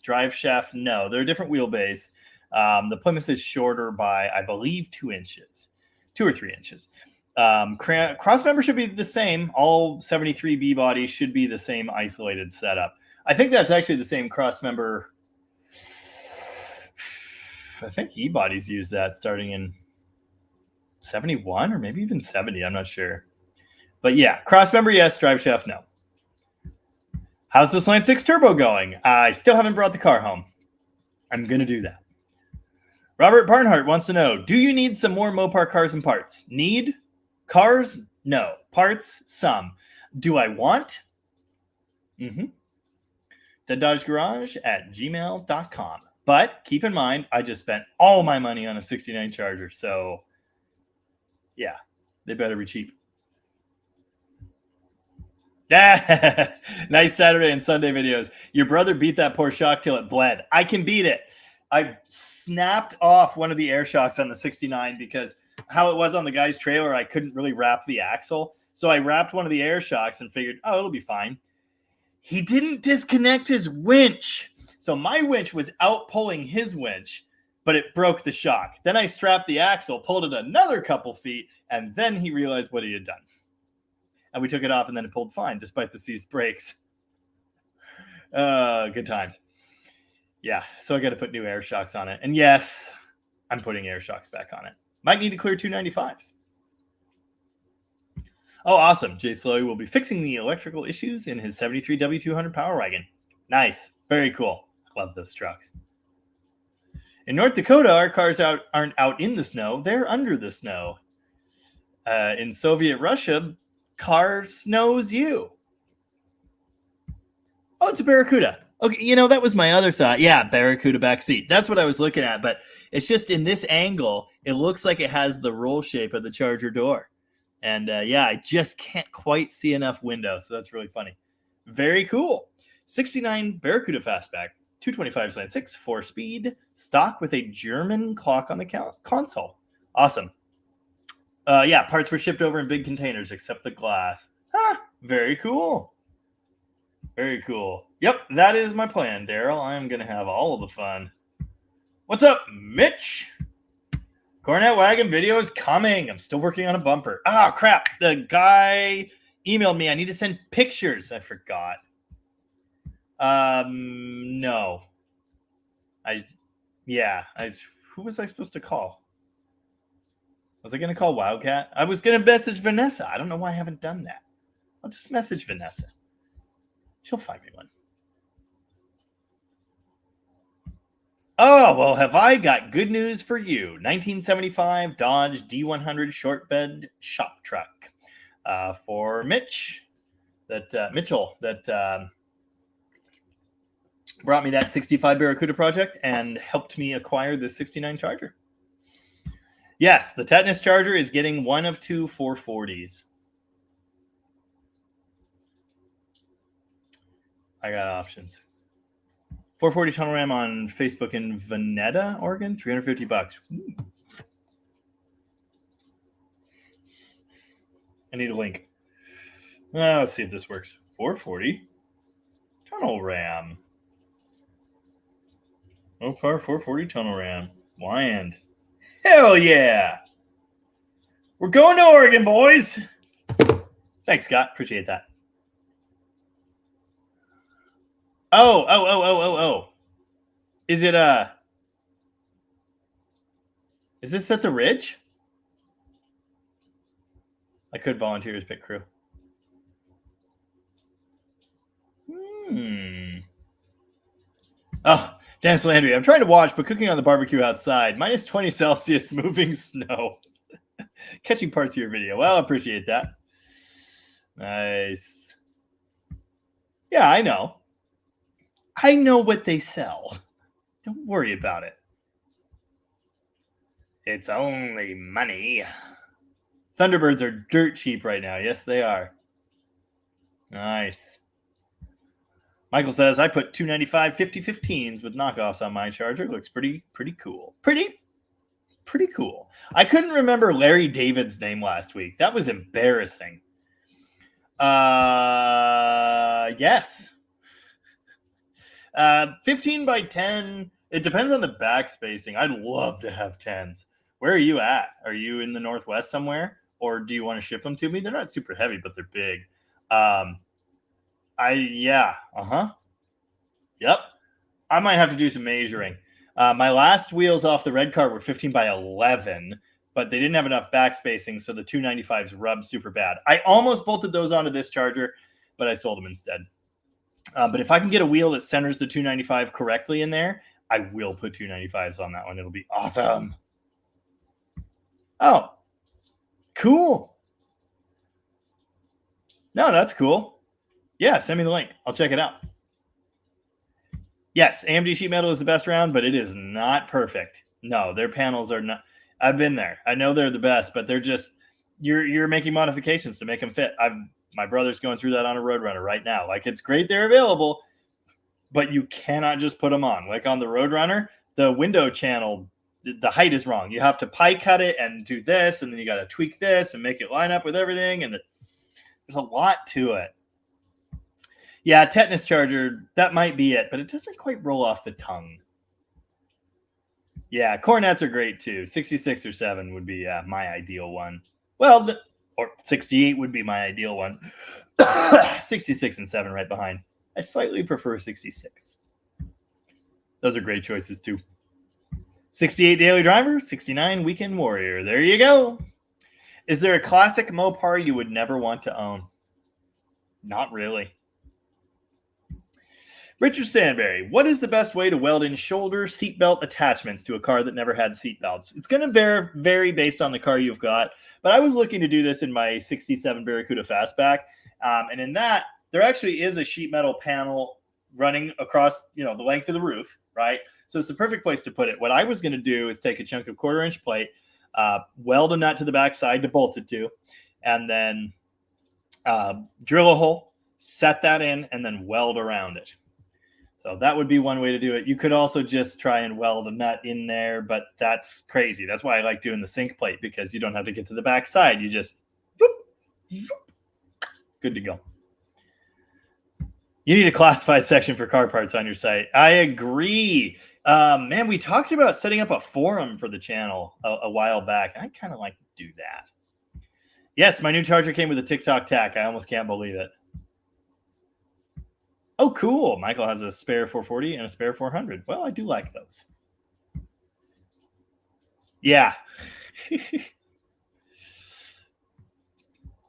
Drive shaft, no. They're a different wheelbase. The Plymouth is shorter by, I believe, 2 inches. 2 or 3 inches. Cross member should be the same. All 73 B bodies should be the same isolated setup. I think that's actually the same cross member. I think E-bodies use that starting in 71 or maybe even 70. I'm not sure. But yeah, cross member, yes. Drive shaft, no. How's the Slant 6 Turbo going? I still haven't brought the car home. I'm going to do that. Robert Barnhart wants to know, do you need some more Mopar cars and parts? Need? Cars? No. Parts? Some. Do I want? deaddodgegarage@gmail.com. But keep in mind, I just spent all my money on a 69 Charger. So, yeah, they better be cheap. Yeah, nice Saturday and Sunday videos. Your brother beat that poor shock till it bled. I can beat it. I snapped off one of the air shocks on the 69 because how it was on the guy's trailer, I couldn't really wrap the axle. So I wrapped one of the air shocks and figured, oh, it'll be fine. He didn't disconnect his winch. So my winch was out pulling his winch, but it broke the shock. Then I strapped the axle, pulled it another couple feet, and then he realized what he had done. And we took it off, and then it pulled fine, despite the seized brakes. Good times. Yeah, so I got to put new air shocks on it. And yes, I'm putting air shocks back on it. Might need to clear 295s. Oh, awesome. Jay Slowy will be fixing the electrical issues in his 73 W200 Power Wagon. Nice. Very cool. Love those trucks. In North Dakota, our cars aren't out in the snow. They're under the snow. In Soviet Russia, car snows you. Oh, it's a Barracuda. Okay, that was my other thought. Yeah, Barracuda back seat. That's what I was looking at, but it's just in this angle, it looks like it has the roll shape of the Charger door. And yeah, I just can't quite see enough window, so that's really funny. Very cool. 69 Barracuda Fastback, 225/6, 4-speed, stock with a German clock on the console. Awesome. Yeah, parts were shipped over in big containers except the glass. Very cool. Very cool. Yep, that is my plan, Daryl. I'm going to have all of the fun. What's up, Mitch? Cornet Wagon video is coming. I'm still working on a bumper. Oh, crap. The guy emailed me. I need to send pictures. I forgot. No. Who was I supposed to call? Was I going to call Wildcat? I was going to message Vanessa. I don't know why I haven't done that. I'll just message Vanessa. She'll find me one. Oh, well, have I got good news for you. 1975 Dodge D100 short bed shop truck for Mitchell that brought me that 65 Barracuda project and helped me acquire this 69 Charger. Yes, the Tetanus Charger is getting one of two 440s. I got options. 440 tunnel ram on Facebook in Veneta, Oregon, $350. Ooh. I need a link. Let's see if this works. 440 tunnel ram. Mopar 440 tunnel ram. Wyand. Hell yeah! We're going to Oregon, boys. Thanks, Scott. Appreciate that. Oh. Is it is this at the Ridge? I could volunteer as pit crew. Oh, Dennis Landry. I'm trying to watch, but cooking on the barbecue outside. Minus 20 Celsius, moving snow. Catching parts of your video. Well, I appreciate that. Nice. Yeah, I know. I know what they sell. Don't worry about it. It's only money. Thunderbirds are dirt cheap right now. Yes, they are. Nice. Michael says, I put 295 50-15s with knockoffs on my Charger. Looks pretty cool. Pretty cool. I couldn't remember Larry David's name last week. That was embarrassing. Yes. 15 by 10. It depends on the back spacing. I'd love to have 10s. Where are you at? Are you in the Northwest somewhere? Or do you want to ship them to me? They're not super heavy, but they're big. Yep. I might have to do some measuring. My last wheels off the red car were 15 by 11, but they didn't have enough back spacing, so the 295s rubbed super bad. I almost bolted those onto this Charger, but I sold them instead. But if I can get a wheel that centers the 295 correctly in there, I will put 295s on that one. It'll be awesome. Oh, cool. No, that's cool. Yeah, send me the link. I'll check it out. Yes, AMD sheet metal is the best round, but it is not perfect. No, their panels are not. I've been there. I know they're the best, but they're just you're making modifications to make them fit. My brother's going through that on a Roadrunner right now. Like, it's great they're available, but you cannot just put them on. Like on the Roadrunner, the window channel, the height is wrong. You have to pie cut it and do this, and then you got to tweak this and make it line up with everything, and there's a lot to it. Yeah, tetanus charger, that might be it, but it doesn't quite roll off the tongue. Yeah, cornets are great too. 66 or 7 would be my ideal one. Well, or 68 would be my ideal one. 66 and 7 right behind. I slightly prefer 66. Those are great choices too. 68 daily driver, 69 weekend warrior. There you go. Is there a classic Mopar you would never want to own? Not really. Richard Stanberry, what is the best way to weld in shoulder seatbelt attachments to a car that never had seatbelts? It's going to vary based on the car you've got, but I was looking to do this in my 67 Barracuda Fastback, and in that, there actually is a sheet metal panel running across, the length of the roof, right? So it's the perfect place to put it. What I was going to do is take a chunk of 1/4-inch plate, weld a nut to the back side to bolt it to, and then drill a hole, set that in, and then weld around it. So that would be one way to do it. You could also just try and weld a nut in there, but that's crazy. That's why I like doing the sink plate, because you don't have to get to the back side. You just, good to go. You need a classified section for car parts on your site. I agree. Man, we talked about setting up a forum for the channel a while back. I kind of like to do that. Yes, my new charger came with a TikTok tack. I almost can't believe it. Oh, cool. Michael has a spare 440 and a spare 400. Well, I do like those. Yeah.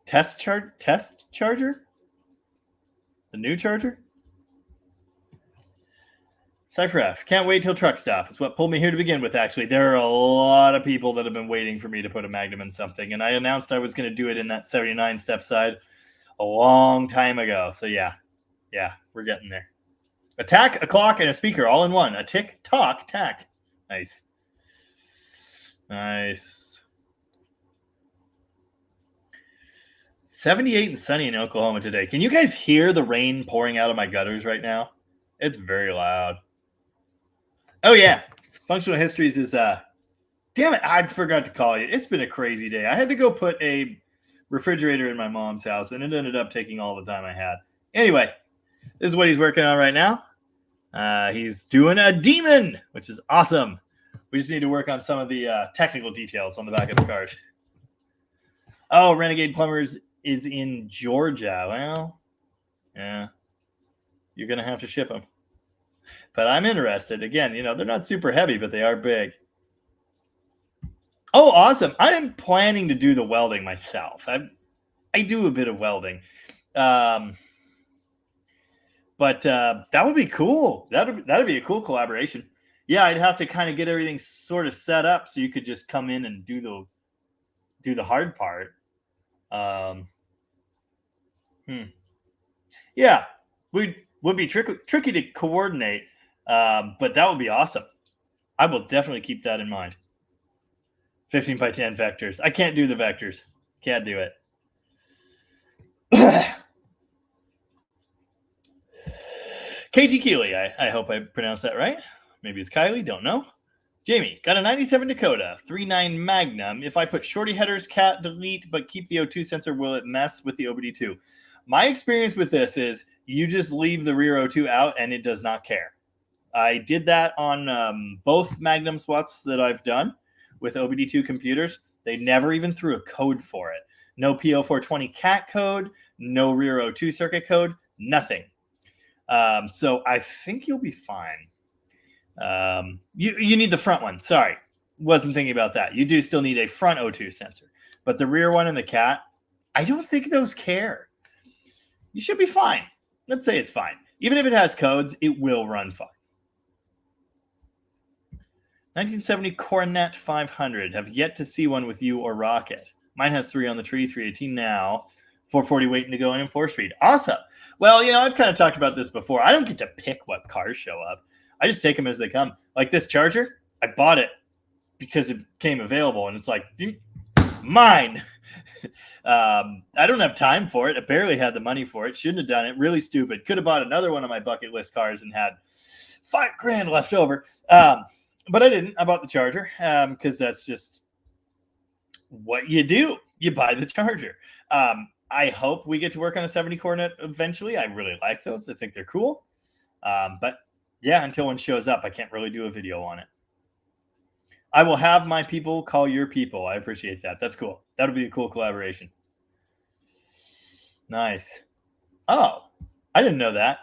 Test charger? The new charger? Cypher F. Can't wait till truck stuff. It's what pulled me here to begin with, actually. There are a lot of people that have been waiting for me to put a Magnum in something, and I announced I was going to do it in that 79 step side a long time ago. So yeah, we're getting there. A tack, a clock, and a speaker all in one. A tick-tock tack. Nice. 78 and sunny in Oklahoma today. Can you guys hear the rain pouring out of my gutters right now? It's very loud. Oh, yeah. Functional Histories is, damn it, I forgot to call you. It's been a crazy day. I had to go put a refrigerator in my mom's house, and it ended up taking all the time I had. Anyway, this is what he's working on right now. He's doing a demon, which is awesome. We just need to work on some of the technical details on the back of the card. Oh, Renegade Plumbers is in Georgia. Well, yeah, you're going to have to ship them. But I'm interested. Again, they're not super heavy, but they are big. Oh, awesome. I am planning to do the welding myself. I do a bit of welding. But that would be cool. That'd be a cool collaboration. Yeah, I'd have to kind of get everything sort of set up so you could just come in and do the hard part. Yeah, would be tricky to coordinate, but that would be awesome. I will definitely keep that in mind. 15 by 10 vectors. I can't do the vectors. Can't do it. KG Keeley, I hope I pronounced that right. Maybe it's Kylie, don't know. Jamie, got a 97 Dakota, 3.9 Magnum. If I put shorty headers, cat, delete, but keep the O2 sensor, will it mess with the OBD2? My experience with this is you just leave the rear O2 out and it does not care. I did that on both Magnum swaps that I've done with OBD2 computers. They never even threw a code for it. No PO420 cat code, no rear O2 circuit code, nothing. So I think you'll be fine. You need the front one. Sorry, wasn't thinking about that. You do still need a front O2 sensor, but the rear one and the cat, I don't think those care. You should be fine. Let's say it's fine. Even if it has codes, it will run fine. 1970 Coronet 500. Have yet to see one with you or Rocket. Mine has 3 on the tree, 318 now. 440 waiting to go in 4-speed. Awesome. Well, I've kind of talked about this before. I don't get to pick what cars show up. I just take them as they come. Like this Charger, I bought it because it came available, and it's like, mine. I don't have time for it. I barely had the money for it. Shouldn't have done it. Really stupid. Could have bought another one of my bucket list cars and had $5,000 left over. But I didn't. I bought the Charger because that's just what you do. You buy the Charger. I hope we get to work on a 70 Coronet eventually. I really like those. I think they're cool. But yeah, until one shows up, I can't really do a video on it. I will have my people call your people. I appreciate that. That's cool. That would be a cool collaboration. Nice. Oh, I didn't know that.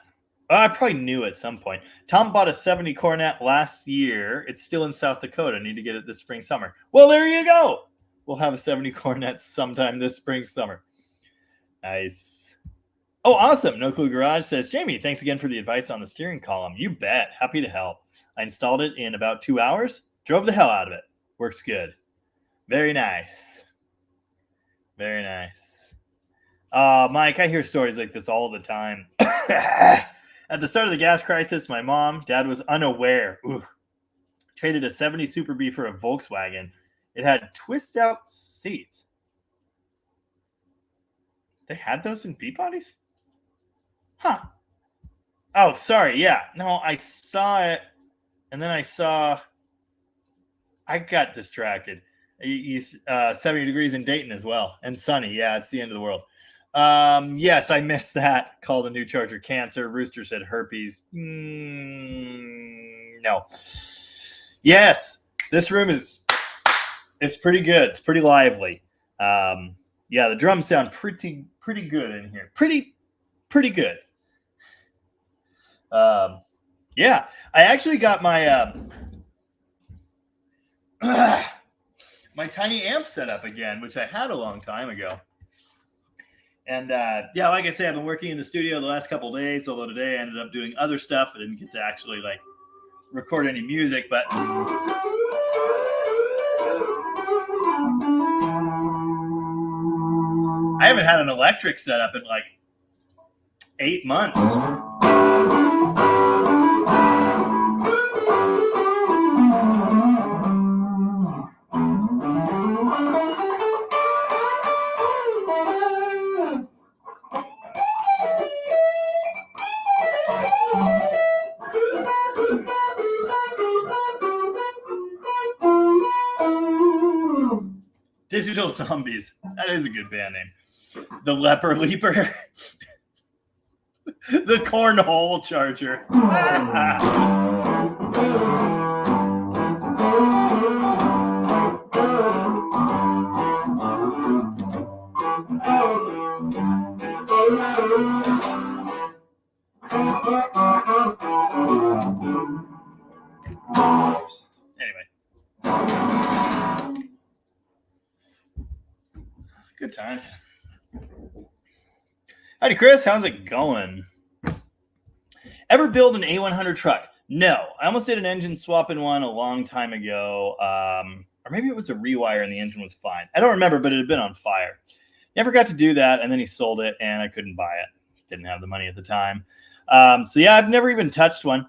I probably knew at some point. Tom bought a 70 Coronet last year. It's still in South Dakota. I need to get it this spring, summer. Well, there you go. We'll have a 70 Coronet sometime this spring, summer. Nice. Oh, awesome. No Clue Garage says, Jamie, thanks again for the advice on the steering column. You bet. Happy to help. I installed it in about 2 hours. Drove the hell out of it. Works good. Very nice. Very nice. Mike, I hear stories like this all the time. At the start of the gas crisis, my mom, dad was unaware. Traded a 70 Super Bee for a Volkswagen. It had twist-out seats. They had those in Peabody's? Huh. Oh, sorry. Yeah. No, I saw it. And then I got distracted. 70 degrees in Dayton as well. And sunny. Yeah, it's the end of the world. Yes, I missed that. Call the new Charger cancer. Rooster said herpes. No. Yes. This room is pretty good. It's pretty lively. Yeah, the drums sound pretty good in here. Pretty good. Yeah, I actually got my my tiny amp set up again, which I had a long time ago. And yeah, like I say, I've been working in the studio the last couple of days, although today I ended up doing other stuff. I didn't get to actually record any music, but I haven't had an electric setup in 8 months. Digital Zombies. That is a good band name. The Leper Leaper. The Cornhole Charger. Anyway. Good times. Howdy, Chris. How's it going? Ever build an A100 truck? No. I almost did an engine swap in one a long time ago. Or maybe it was a rewire and the engine was fine. I don't remember, but it had been on fire. Never got to do that, and then he sold it, and I couldn't buy it. Didn't have the money at the time. So yeah, I've never even touched one.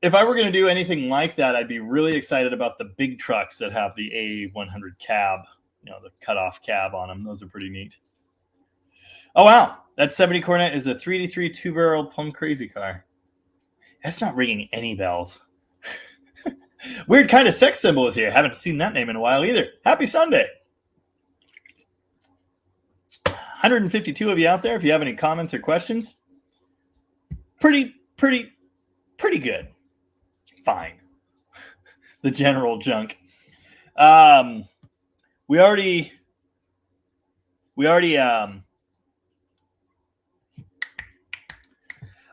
If I were going to do anything like that, I'd be really excited about the big trucks that have the A100 cab, the cutoff cab on them. Those are pretty neat. Oh, wow. That 70 Coronet is a 3D3 two-barrel plum crazy car. That's not ringing any bells. Weird kind of sex symbol is here. Haven't seen that name in a while either. Happy Sunday. 152 of you out there. If you have any comments or questions, pretty good. Fine. The general junk. We already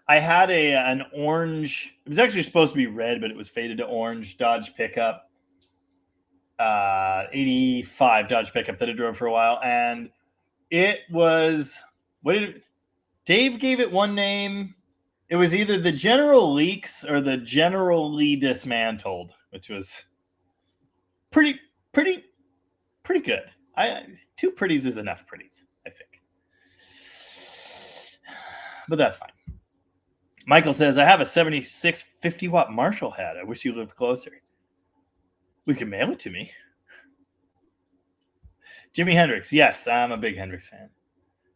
I had an orange. It was actually supposed to be red, but it was faded to orange Dodge pickup. 85 Dodge pickup that I drove for a while, and it was Dave gave it one name. It was either the General Leaks or the Generally Dismantled, which was pretty good. Two pretties is enough pretties, I think. But that's fine. Michael says, I have a 76 50-watt Marshall hat. I wish you lived closer. We can mail it to me. Jimi Hendrix. Yes, I'm a big Hendrix fan.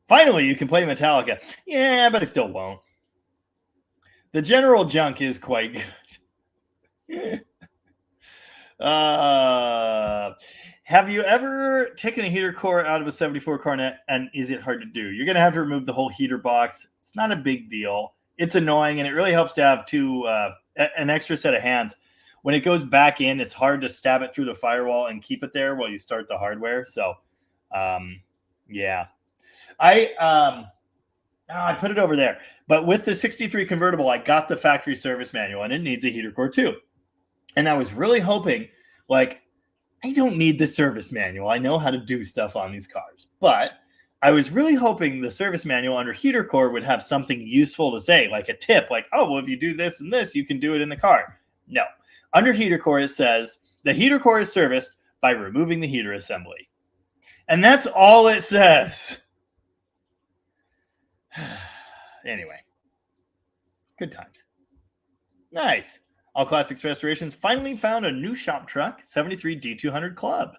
Finally, you can play Metallica. Yeah, but I still won't. The General Junk is quite good. Have you ever taken a heater core out of a 74 Cornet, and is it hard to do? You're going to have to remove the whole heater box. It's not a big deal. It's annoying, and it really helps to have an extra set of hands. When it goes back in, it's hard to stab it through the firewall and keep it there while you start the hardware. So, yeah. I put it over there. But with the 63 convertible, I got the factory service manual, and it needs a heater core too. And I was really hoping, like, I don't need the service manual. I know how to do stuff on these cars. But I was really hoping the service manual under heater core would have something useful to say, like a tip, like, oh, well, if you do this and this, you can do it in the car. No. Under heater core, it says, the heater core is serviced by removing the heater assembly. And that's all it says. Anyway. Good times. Nice. All Classics Restorations finally found a new shop truck, 73 D200 Club.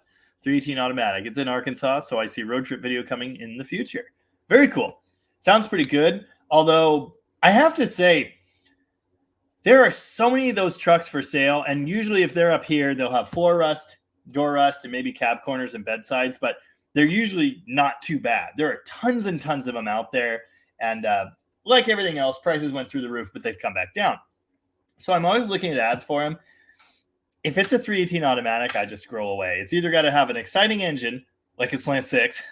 318 automatic. It's in Arkansas, so I see road trip video coming in the future. Very cool. Sounds pretty good. Although, I have to say, there are so many of those trucks for sale, and usually if they're up here, they'll have floor rust, door rust, and maybe cab corners and bedsides, but they're usually not too bad. There are tons and tons of them out there, and like everything else, prices went through the roof, but they've come back down. So I'm always looking at ads for them. If it's a 318 automatic, I just scroll away. It's either got to have an exciting engine, like a Slant 6,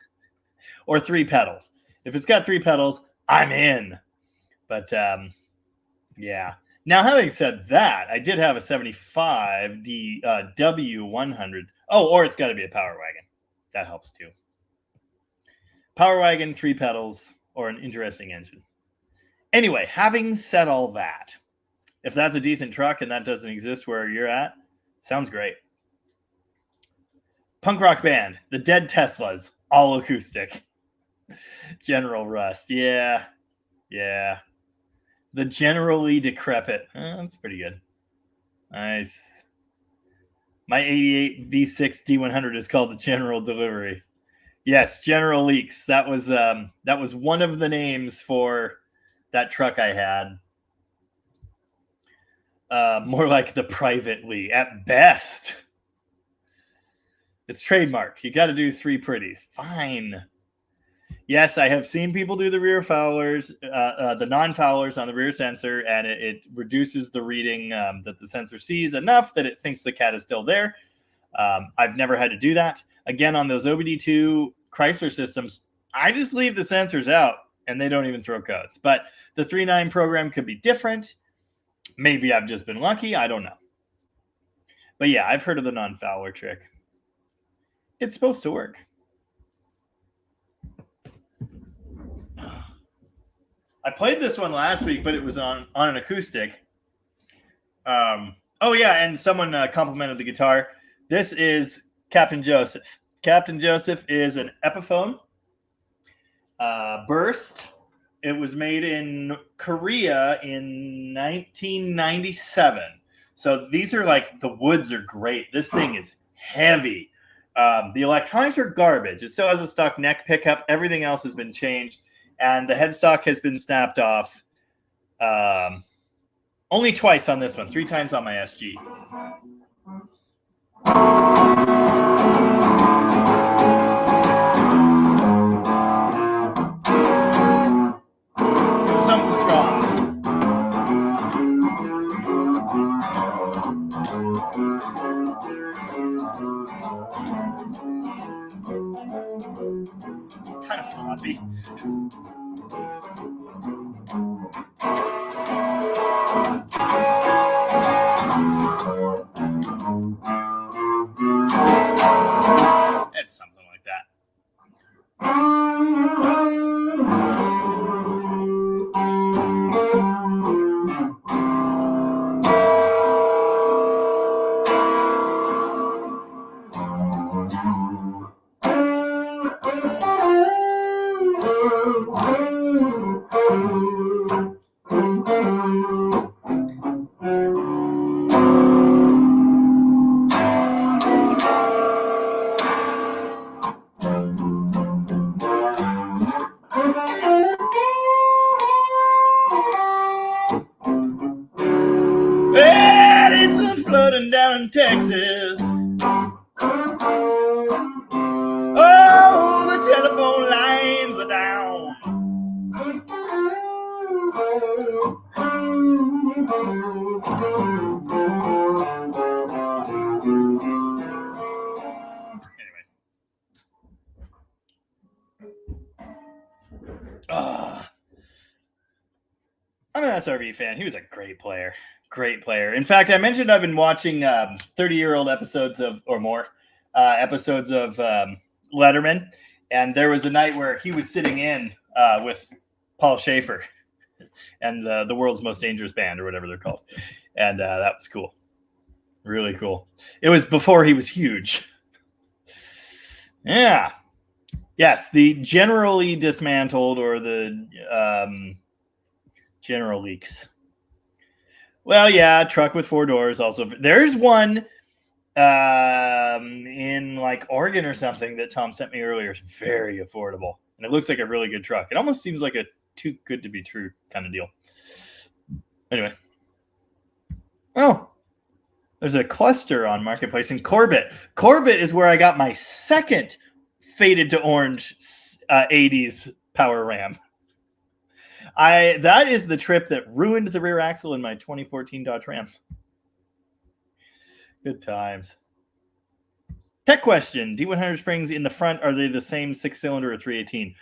or 3 pedals. If it's got 3 pedals, I'm in. But, yeah. Now, having said that, I did have a 75 W100. Oh, or it's got to be a Power Wagon. That helps too. Power Wagon, 3 pedals, or an interesting engine. Anyway, having said all that, if that's a decent truck and that doesn't exist where you're at, sounds great. Punk rock band, the Dead Teslas, all acoustic. General Rust, yeah. The Generally Decrepit, that's pretty good. Nice. My 88 V6 D100 is called the General Delivery. Yes, General Leaks. That was one of the names for that truck I had. More like the Privately at best. It's trademarked. You got to do 3 pretties. Fine. Yes, I have seen people do the rear foulers, the non-foulers on the rear sensor, and it reduces the reading that the sensor sees enough that it thinks the cat is still there. I've never had to do that. Again, on those OBD2 Chrysler systems, I just leave the sensors out, and they don't even throw codes. But the 3.9 program could be different. Maybe I've just been lucky. I don't know. But yeah, I've heard of the non-fouler trick. It's supposed to work. I played this one last week, but it was on an acoustic. Oh, yeah, and someone complimented the guitar. This is Captain Joseph. Captain Joseph is an Epiphone Burst. It was made in Korea in 1997. So these are like, the woods are great. This thing is heavy. The electronics are garbage. It still has a stock neck pickup. Everything else has been changed. And the headstock has been snapped off only twice on this one, 3 times on my SG. Something strong. Kind of sloppy. It's something like that. down Texas. Oh, the telephone lines are down. Anyway. I'm an SRV fan. He was a great player. Great player. In fact, I mentioned I've been watching 30-year-old episodes of, or more, episodes of Letterman. And there was a night where he was sitting in with Paul Schaefer and the world's most dangerous band, or whatever they're called. And that was cool. Really cool. It was before he was huge. Yeah. Yes, the generally dismantled, or the General Leaks. Well, yeah, truck with 4 doors. Also, there's one in like Oregon or something that Tom sent me earlier. It's very affordable, and it looks like a really good truck. It almost seems like a too good to be true kind of deal. Anyway, oh, there's a cluster on Marketplace in Corbett. Corbett is where I got my second faded to orange 80s Power Ram. That is the trip that ruined the rear axle in my 2014 Dodge Ram. Good times. Tech question. D100 springs in the front, are they the same 6-cylinder or 318?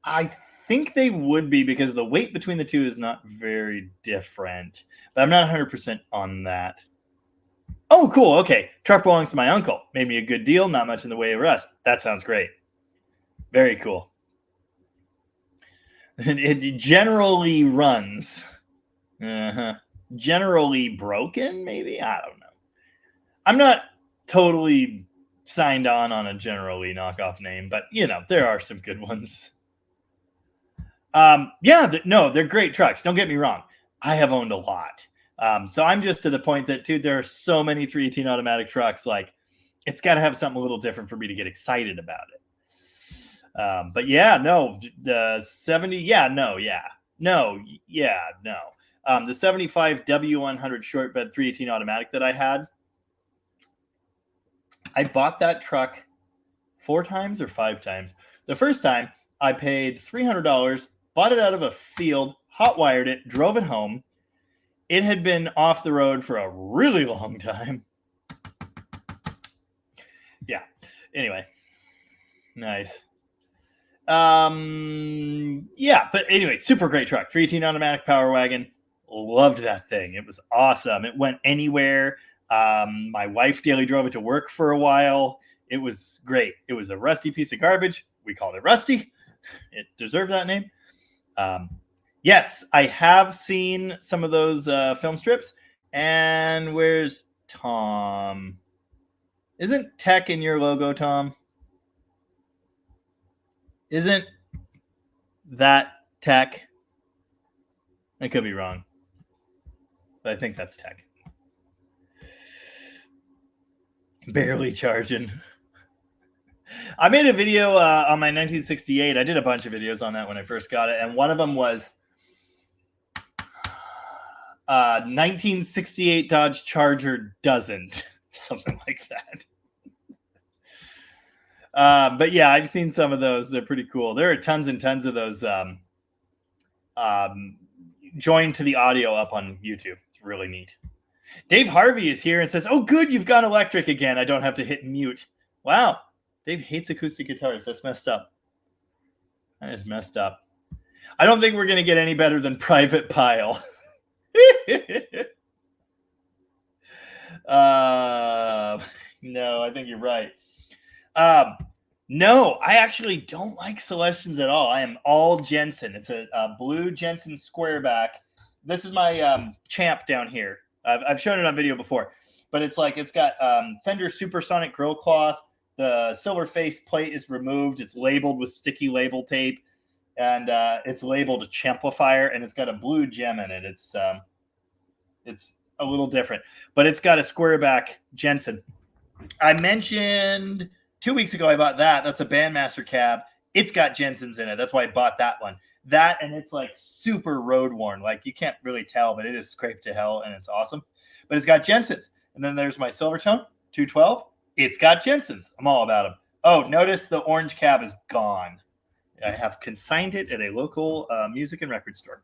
I think they would be, because the weight between the two is not very different. But I'm not 100% on that. Oh, cool. Okay. Truck belongs to my uncle. Made me a good deal. Not much in the way of rust. That sounds great. Very cool. It generally runs. Generally broken, maybe? I don't know. I'm not totally signed on a generally knockoff name, but, you know, there are some good ones. No, they're great trucks. Don't get me wrong. I have owned a lot. So I'm just to the point that, dude, there are so many 318 automatic trucks. Like, it's got to have something a little different for me to get excited about it. But yeah, no, the 70, yeah, no, yeah, no, yeah, no. The 75 W100 short bed 318 automatic that I had, I bought that truck 4 times or 5 times. The first time I paid $300, bought it out of a field, hot wired it, drove it home. It had been off the road for a really long time. Yeah. Anyway, nice. Yeah, but anyway, super great truck. 318 automatic power wagon. Loved that thing. It was awesome. It went anywhere. My wife daily drove it to work for a while. It was great. It was a rusty piece of garbage. We called it Rusty. It deserved that name. Yes, I have seen some of those film strips. And where's Tom? Isn't tech in your logo, Tom? Isn't that tech? I could be wrong, but I think that's tech. Barely charging. I made a video on my 1968. I did a bunch of videos on that when I first got it, and one of them was 1968 Dodge Charger doesn't. Something like that. But yeah, I've seen some of those. They're pretty cool. There are tons and tons of those joined to the audio up on YouTube. It's really neat. Dave Harvey is here and says, oh, good, you've gone electric again. I don't have to hit mute. Wow. Dave hates acoustic guitars. That's messed up. That is messed up. I don't think we're going to get any better than Private Pile. No, I think you're right. No, I actually don't like Celestians at all. I am all Jensen. It's a blue Jensen squareback. This is my Champ down here. I've shown it on video before, but it's got Fender Supersonic grill cloth. The silver face plate is removed. It's labeled with sticky label tape, and it's labeled Champlifier, and it's got a blue gem in it. It's a little different, but it's got a squareback Jensen. I mentioned 2 weeks ago I bought that. That's a Bandmaster cab. It's got Jensens in it. That's why I bought that one. That, and it's like super road worn. Like, you can't really tell, but it is scraped to hell, and it's awesome. But it's got Jensens. And then there's my Silvertone 212. It's got Jensen's. I'm all about them. Oh, notice the orange cab is gone. I have consigned it at a local music and record store.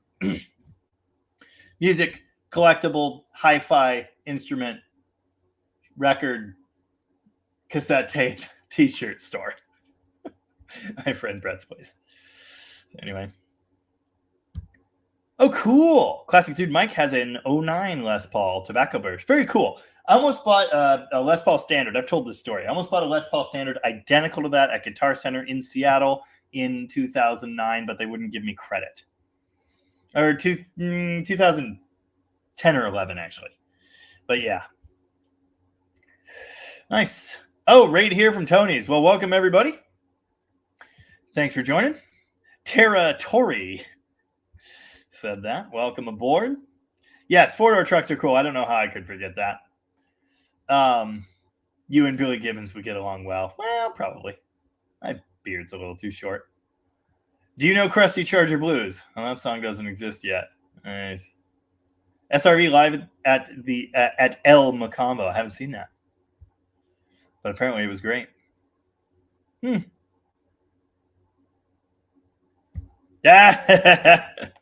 Music, collectible, hi-fi, instrument, record, cassette tape, t-shirt store. My friend Brett's place. Anyway. Oh, cool. Classic Dude Mike has an 09 Les Paul tobacco burst. Very cool. I almost bought a Les Paul Standard. I've told this story. I almost bought a Les Paul Standard identical to that at Guitar Center in Seattle in 2009, but they wouldn't give me credit. Or 2010 or 11, actually. But yeah. Nice. Oh, right here from Tony's. Well, welcome, everybody. Thanks for joining. Tara Torrey said that. Welcome aboard. Yes, four-door trucks are cool. I don't know how I could forget that. You and Billy Gibbons would get along well. Well, probably. My beard's a little too short. Do you know Krusty Charger Blues? Well, that song doesn't exist yet. Nice. SRV live at El Macambo. I haven't seen that. But apparently it was great.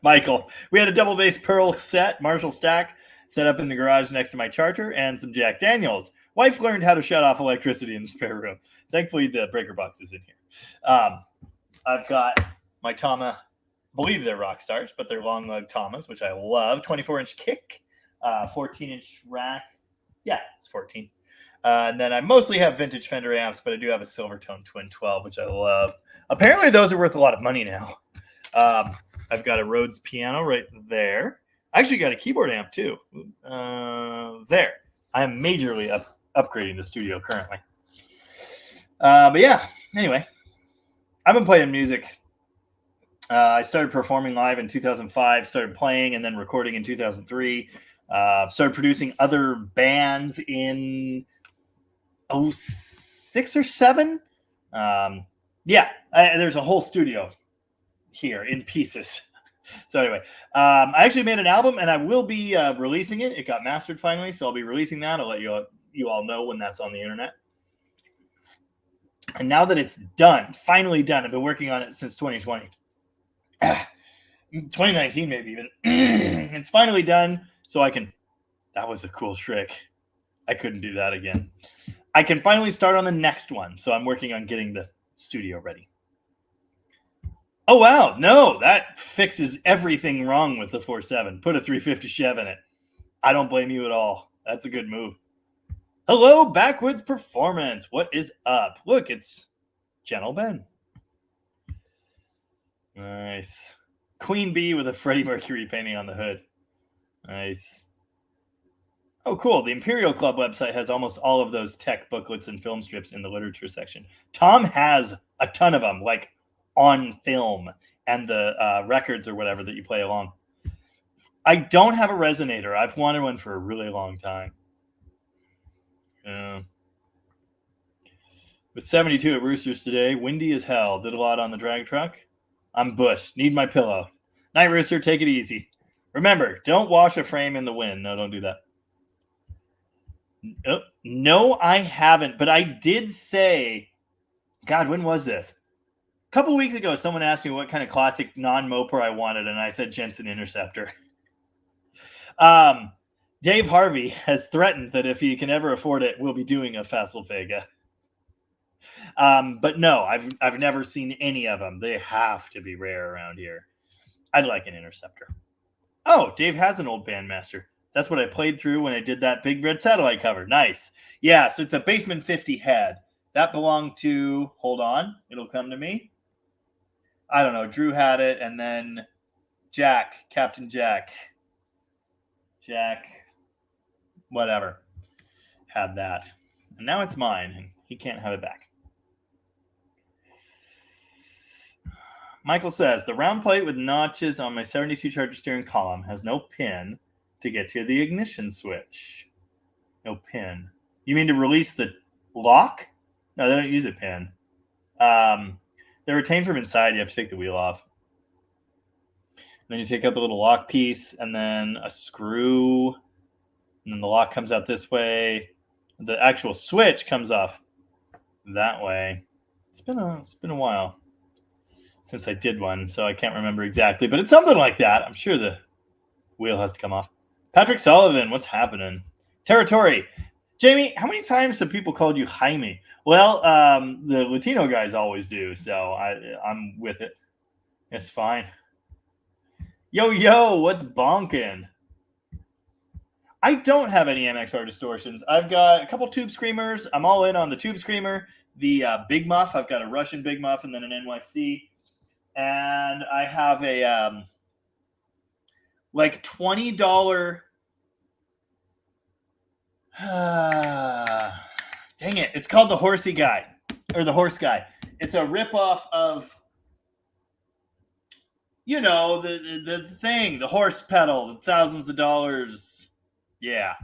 Michael, we had a double bass Pearl set, Marshall stack, set up in the garage next to my Charger, and some Jack Daniels. Wife learned how to shut off electricity in the spare room. Thankfully, the breaker box is in here. I've got my Tama, I believe they're rock stars, but they're long lug Tamas, which I love. 24-inch kick, 14-inch rack. Yeah, it's 14. And then I mostly have vintage Fender amps, but I do have a Silvertone Twin 12, which I love. Apparently, those are worth a lot of money now. I've got a Rhodes piano right there. I actually got a keyboard amp too. There. I am majorly upgrading the studio currently. But yeah, anyway, I've been playing music. I started performing live in 2005, started playing and then recording in 2003. Started producing other bands in 06 or 07. There's a whole studio here in pieces. So anyway, I actually made an album and I will be releasing it. It got mastered finally, so I'll be releasing that. I'll let you all know when that's on the internet. And now that it's done, finally done, I've been working on it since 2020. 2019 maybe even. It's finally done, so I can... That was a cool trick. I couldn't do that again. I can finally start on the next one, so I'm working on getting the studio ready. Oh, wow. No, that fixes everything wrong with the 4.7. Put a 350 Chev in it. I don't blame you at all. That's a good move. Hello, Backwoods Performance. What is up? Look, it's Gentle Ben. Nice. Queen Bee with a Freddie Mercury painting on the hood. Nice. Oh, cool. The Imperial Club website has almost all of those tech booklets and film strips in the literature section. Tom has a ton of them, like on film and the records or whatever that you play along. I don't have a resonator. I've wanted one for a really long time. Was 72 at Roosters today. Windy as hell. Did a lot on the drag truck. I'm bushed. Need my pillow. Night, Rooster. Take it easy. Remember, don't wash a frame in the wind. No, don't do that. No, I haven't. But I did say, God, when was this? A couple weeks ago, someone asked me what kind of classic non-moper I wanted, and I said Jensen Interceptor. Dave Harvey has threatened that if he can ever afford it, we'll be doing a Fasselvega. But no, I've never seen any of them. They have to be rare around here. I'd like an Interceptor. Oh, Dave has an old Bandmaster. That's what I played through when I did that Big Red Satellite cover. Nice. Yeah, so it's a Basement 50 head. That belonged to, hold on, it'll come to me. I don't know, Drew had it, and then Captain Jack, whatever, had that. And now it's mine, and he can't have it back. Michael says, the round plate with notches on my 72 Charger steering column has no pin to get to the ignition switch. No pin. You mean to release the lock? No, they don't use a pin. They're retained from inside. You have to take the wheel off. And then you take out the little lock piece and then a screw. And And then the lock comes out this way. The actual switch comes off that way. It's been a while since I did one, so I can't remember exactly, but it's something like that. I'm sure the wheel has to come off. Patrick Sullivan, what's happening? Territory. Jamie, how many times have people called you Jaime? Well, the Latino guys always do, so I'm with it. It's fine. Yo, what's bonking? I don't have any MXR distortions. I've got a couple Tube Screamers. I'm all in on the Tube Screamer. The Big Muff. I've got a Russian Big Muff and then an NYC. And I have a like $20. Dang it. It's called the Horsey Guy. Or the Horse Guy. It's a ripoff of, you know, the thing. The horse pedal. The thousands of dollars. Yeah.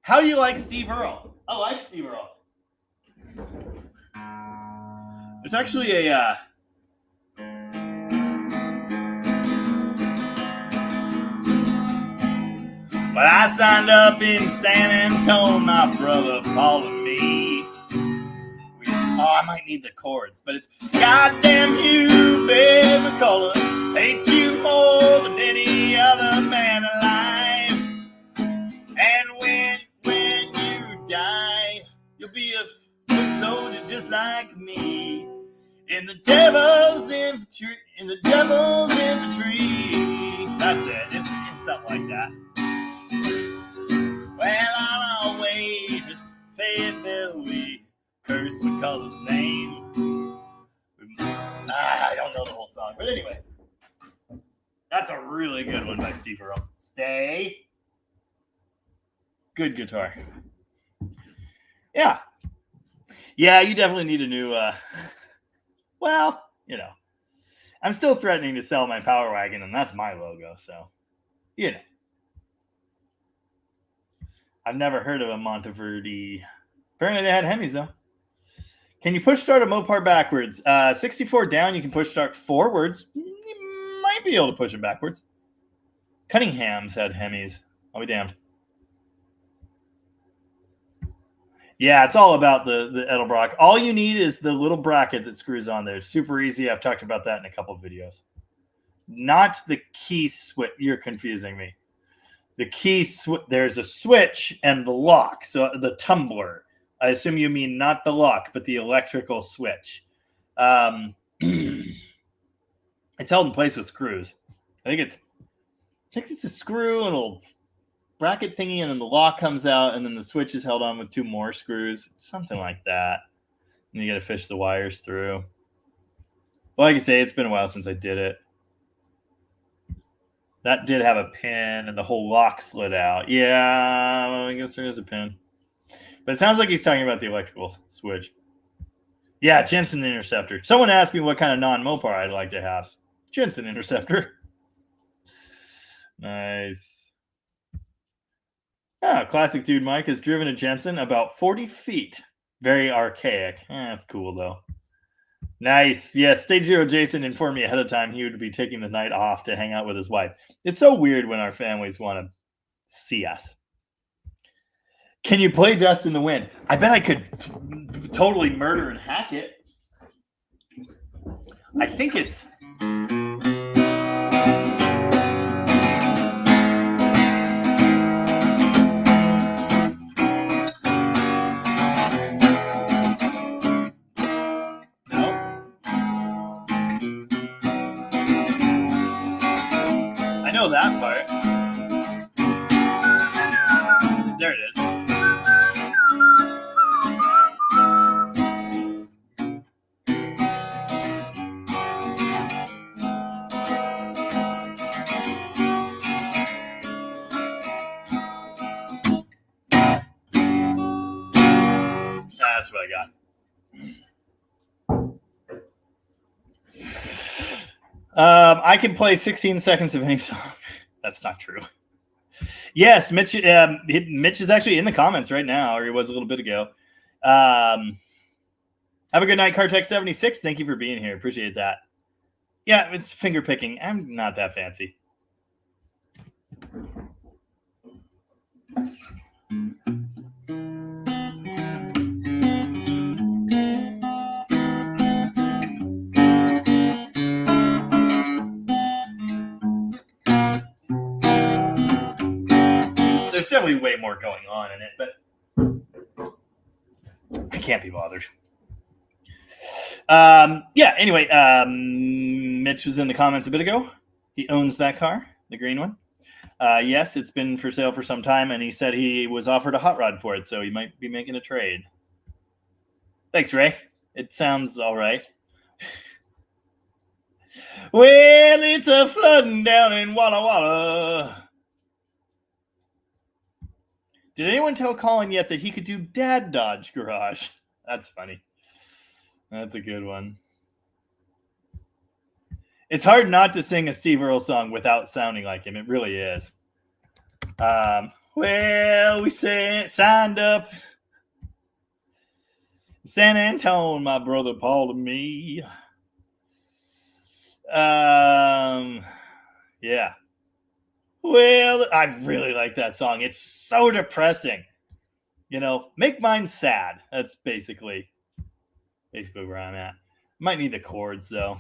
How do you like Steve Earle? I like Steve Earle. There's actually a but I signed up in San Antonio, my brother Paul and me. I might need the chords, but it's goddamn you, babe McCullough. Hate you more than any other man alive. And when you die, you'll be a foot soldier just like me. In the devil's infantry, That's it. It's something like that. Well, I'll wait with faithfully curse McCullough's name. I don't know the whole song, but anyway. That's a really good one by Steve Earle. Stay. Good guitar. Yeah. Yeah, you definitely need a new, well, you know. I'm still threatening to sell my Power Wagon, and that's my logo, so, you know. I've never heard of a Monteverdi. Apparently they had Hemis, though. Can you push start a Mopar backwards? 64 down, you can push start forwards. You might be able to push it backwards. Cunningham's had Hemis. I'll be damned. Yeah, it's all about the Edelbrock. All you need is the little bracket that screws on there. It's super easy. I've talked about that in a couple of videos. Not the key switch. You're confusing me. The key switch. There's a switch and the lock. So the tumbler. I assume you mean not the lock, but the electrical switch. It's held in place with screws. I think it's a screw and a little bracket thingy, and then the lock comes out, and then the switch is held on with two more screws. It's something like that. And you got to fish the wires through. Well, like I say, it's been a while since I did it. That did have a pin, and the whole lock slid out. Yeah, well, I guess there is a pin. But it sounds like he's talking about the electrical switch. Yeah, Jensen Interceptor. Someone asked me what kind of non-Mopar I'd like to have. Jensen Interceptor. Nice. Ah, classic dude Mike has driven a Jensen about 40 feet. Very archaic. That's cool, though. Nice. Yes, Stage Zero Jason informed me ahead of time he would be taking the night off to hang out with his wife. It's so weird when our families want to see us. Can you play Dust in the Wind? I bet I could totally murder and hack it. I think it's... I know that part. There it is. That's what I got. I can play 16 seconds of any song. That's not true. Yes, Mitch is actually in the comments right now, or he was a little bit ago. Have a good night, Cartech76. Thank you for being here. Appreciate that. Yeah, it's finger picking. I'm not that fancy. There's definitely way more going on in it, but I can't be bothered. Yeah, anyway, Mitch was in the comments a bit ago. He owns that car, the green one. Yes, it's been for sale for some time, and he said he was offered a hot rod for it, so he might be making a trade. Thanks, Ray. It sounds all right. Well, it's a flooding down in Walla Walla. Did anyone tell Colin yet that he could do Dad Dodge Garage? That's funny. That's a good one. It's hard not to sing a Steve Earle song without sounding like him. It really is. Well, we signed up San Antone, my brother Paul and me. Yeah. Well, I really like that song. It's so depressing. You know, make mine sad. That's basically where I'm at. Might need the chords though.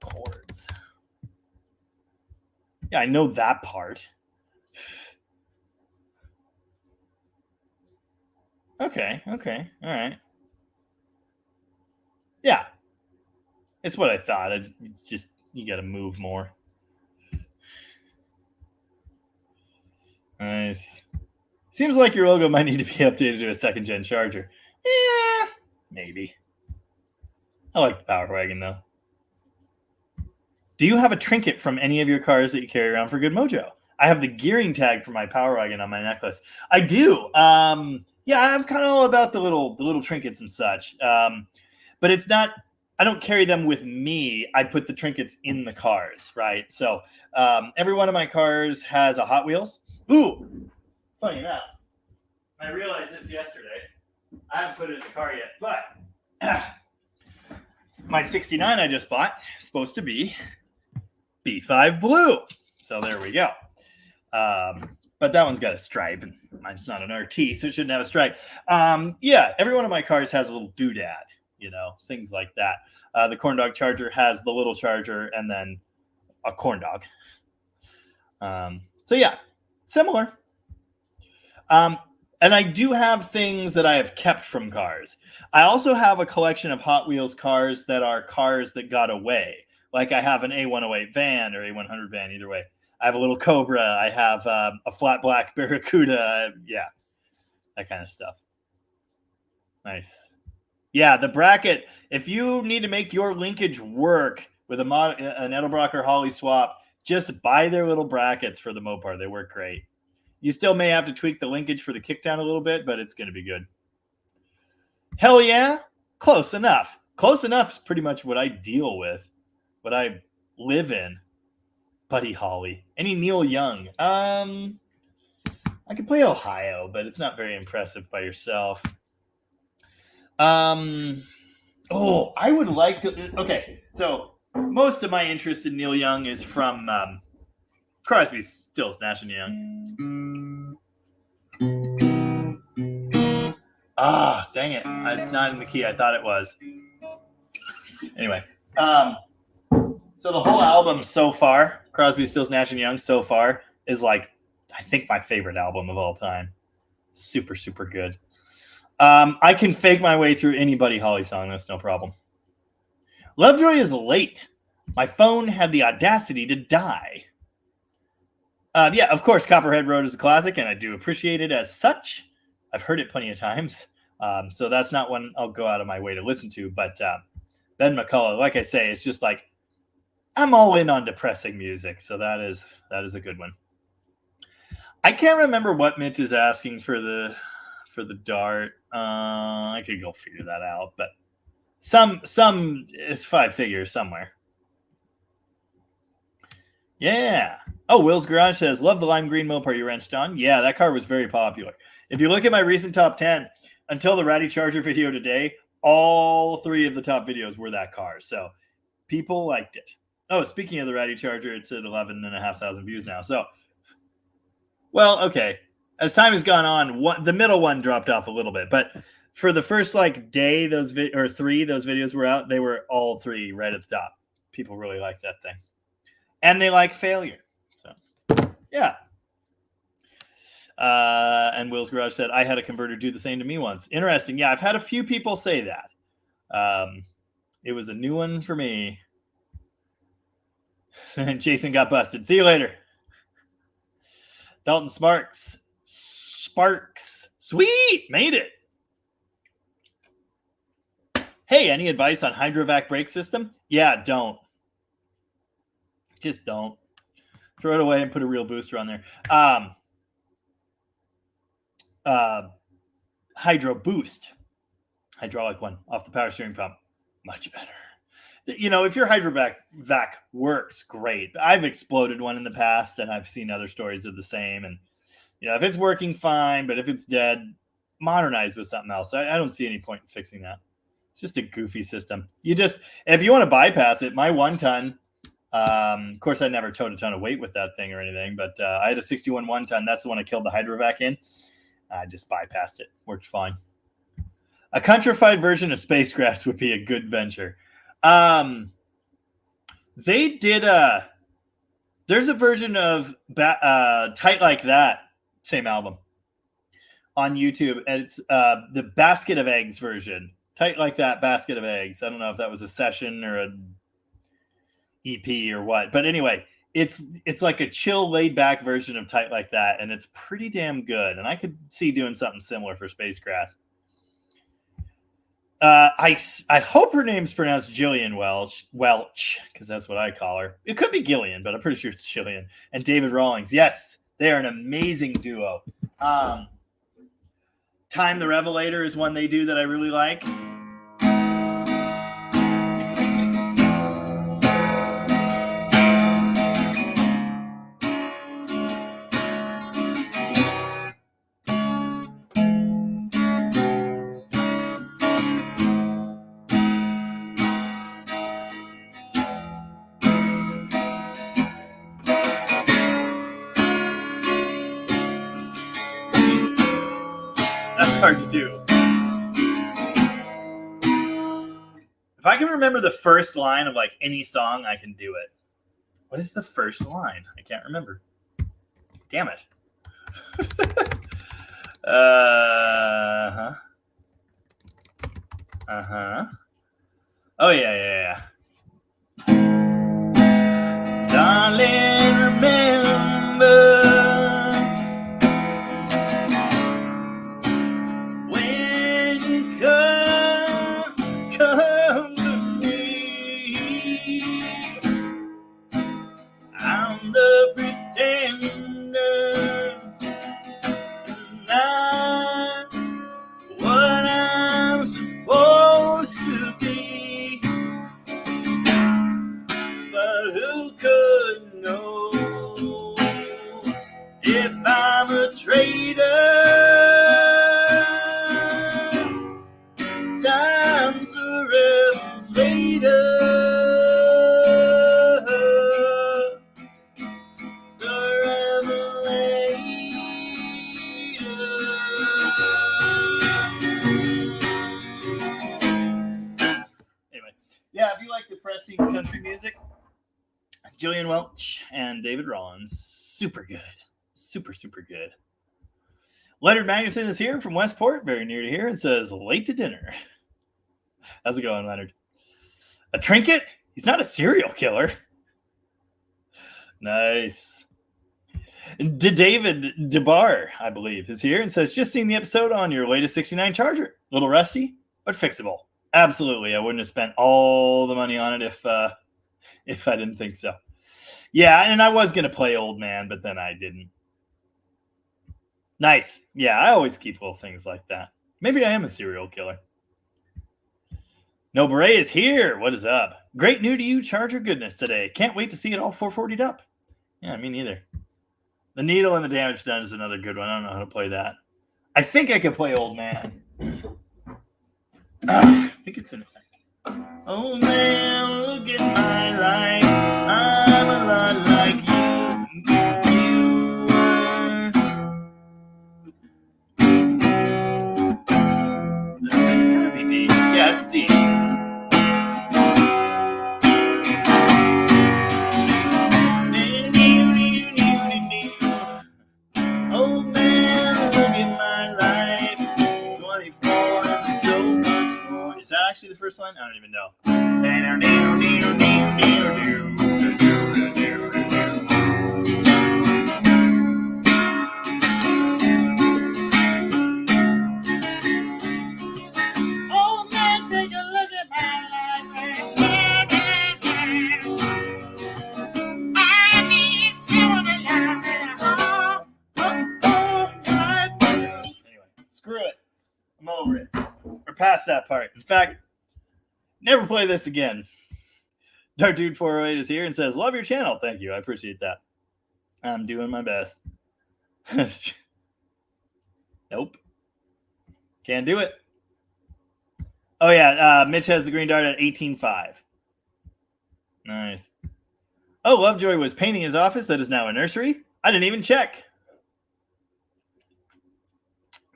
Chords. Yeah, I know that part. Okay. All right. Yeah. It's what I thought. It's just, you got to move more. Nice. Seems like your logo might need to be updated to a second gen charger. Yeah, maybe. I like the Power Wagon though. Do you have a trinket from any of your cars that you carry around for good mojo? I have the gearing tag for my Power Wagon on my necklace. I do. Yeah, I'm kind of all about the little trinkets and such. But it's not. I don't carry them with me. I put the trinkets in the cars, right? So every one of my cars has a Hot Wheels. Ooh, funny enough, I realized this yesterday. I haven't put it in the car yet, but my 69 I just bought is supposed to be B5 blue. So there we go. But that one's got a stripe, and mine's not an RT, so it shouldn't have a stripe. Yeah, every one of my cars has a little doodad, you know, things like that. The corn dog charger has the little charger and then a corn dog. So yeah, similar. And I do have things that I have kept from cars. I also have a collection of Hot Wheels cars that are cars that got away. Like I have an A108 van or A100 van, either way. I have a little Cobra. I have a flat black Barracuda. Yeah, that kind of stuff. Nice. Yeah, the bracket. If you need to make your linkage work with an Edelbrock or Holly swap, just buy their little brackets for the Mopar. They work great. You still may have to tweak the linkage for the kickdown a little bit, but it's going to be good. Hell yeah. Close enough. Close enough is pretty much what I deal with, what I live in. Buddy Holly. Any Neil Young? I could play Ohio, but it's not very impressive by yourself. Oh, I would like to. Okay, so most of my interest in Neil Young is from Crosby, Stills, Nash and Young. Ah, dang it! It's not in the key I thought it was. Anyway, so the whole album so far, Crosby, Stills, Nash and Young, so far is like, I think my favorite album of all time. Super, super good. I can fake my way through any Buddy Holly song. That's no problem. Lovejoy is late. My phone had the audacity to die. Yeah, of course, Copperhead Road is a classic, and I do appreciate it as such. I've heard it plenty of times. So that's not one I'll go out of my way to listen to. But Ben McCullough, like I say, it's just like, I'm all in on depressing music. So that is a good one. I can't remember what Mitch is asking for the dart. I could go figure that out, but some is 5 figures somewhere. Yeah. Oh, Will's Garage says, love the lime green Mopar you wrenched on. Yeah, that car was very popular. If you look at my recent top 10, until the Ratty Charger video today, all 3 of the top videos were that car. So people liked it. Oh, speaking of the ratty charger, it's at 11,500 views now. So, well, okay. As time has gone on, the middle one dropped off a little bit, but for the first like day, those videos were out. They were all 3 right at the top. People really like that thing, and they like failure. So, yeah. And Will's Garage said, I had a converter do the same to me once. Interesting. Yeah, I've had a few people say that. It was a new one for me. Jason got busted. See you later. Dalton Sparks. Sweet. Made it. Hey, any advice on hydrovac brake system? Yeah, don't. Just don't. Throw it away and put a real booster on there. Hydro Boost, hydraulic one off the power steering pump, much better. If your hydrovac works, great. I've exploded one in the past, and I've seen other stories of the same. And if it's working, fine. But if it's dead, modernize with something else. I don't see any point in fixing that. It's just a goofy system. If you want to bypass it, my 1-ton. Of course, I never towed a ton of weight with that thing or anything, but I had a 61 1-ton. That's the one I killed the hydrovac in. I just bypassed it. Worked fine. A countrified version of Spacegrass would be a good venture. They did there's a version of Tight Like That, same album, on YouTube, and it's the Basket of Eggs version. Tight Like That, Basket of Eggs. I don't know if that was a session or a EP or what, but anyway, it's like a chill, laid back version of Tight Like That, and it's pretty damn good. And I could see doing something similar for Spacegrass. I hope her name's pronounced Jillian Welch, because that's what I call her. It could be Gillian, but I'm pretty sure it's Jillian. And David Rawlings. Yes, they are an amazing duo. Time the Revelator is one they do that I really like. Hard to do. If I can remember the first line of like any song, I can do it. What is the first line? I can't remember. Damn it. Oh yeah. Darling, remember country music, Jillian Welch and David Rawlings, super good, super good. Leonard Magnuson is here from Westport, very near to here, and says late to dinner. How's it going, Leonard? A trinket? He's not a serial killer. Nice. David DeBar, I believe, is here and says, just seen the episode on your latest 69 Charger. A little rusty, but fixable. Absolutely. I wouldn't have spent all the money on it if I didn't think so. Yeah, and I was going to play Old Man, but then I didn't. Nice. Yeah, I always keep little things like that. Maybe I am a serial killer. No Beret is here. What is up? Great new to you Charger goodness today. Can't wait to see it all 440'd up. Yeah, me neither. The Needle and the Damage Done is another good one. I don't know how to play that. I think I can play Old Man. I think it's in effect. Oh man, look at my life. I'm a lot like you were. It's gotta be D. Yeah, it's D. Oh man, look at my life. 24 and so much more. Is that actually the first line? I don't even know. Oh man, take a look at my life. I need someone to love me. Anyway, screw it. I'm over it. We're past that part. In fact, never play this again. Dark Dude 408 is here and says, "Love your channel." Thank you. I appreciate that. I'm doing my best. Nope. Can't do it. Oh, yeah. Mitch has the green dart at 18.5. Nice. Oh, Lovejoy was painting his office. That is now a nursery. I didn't even check.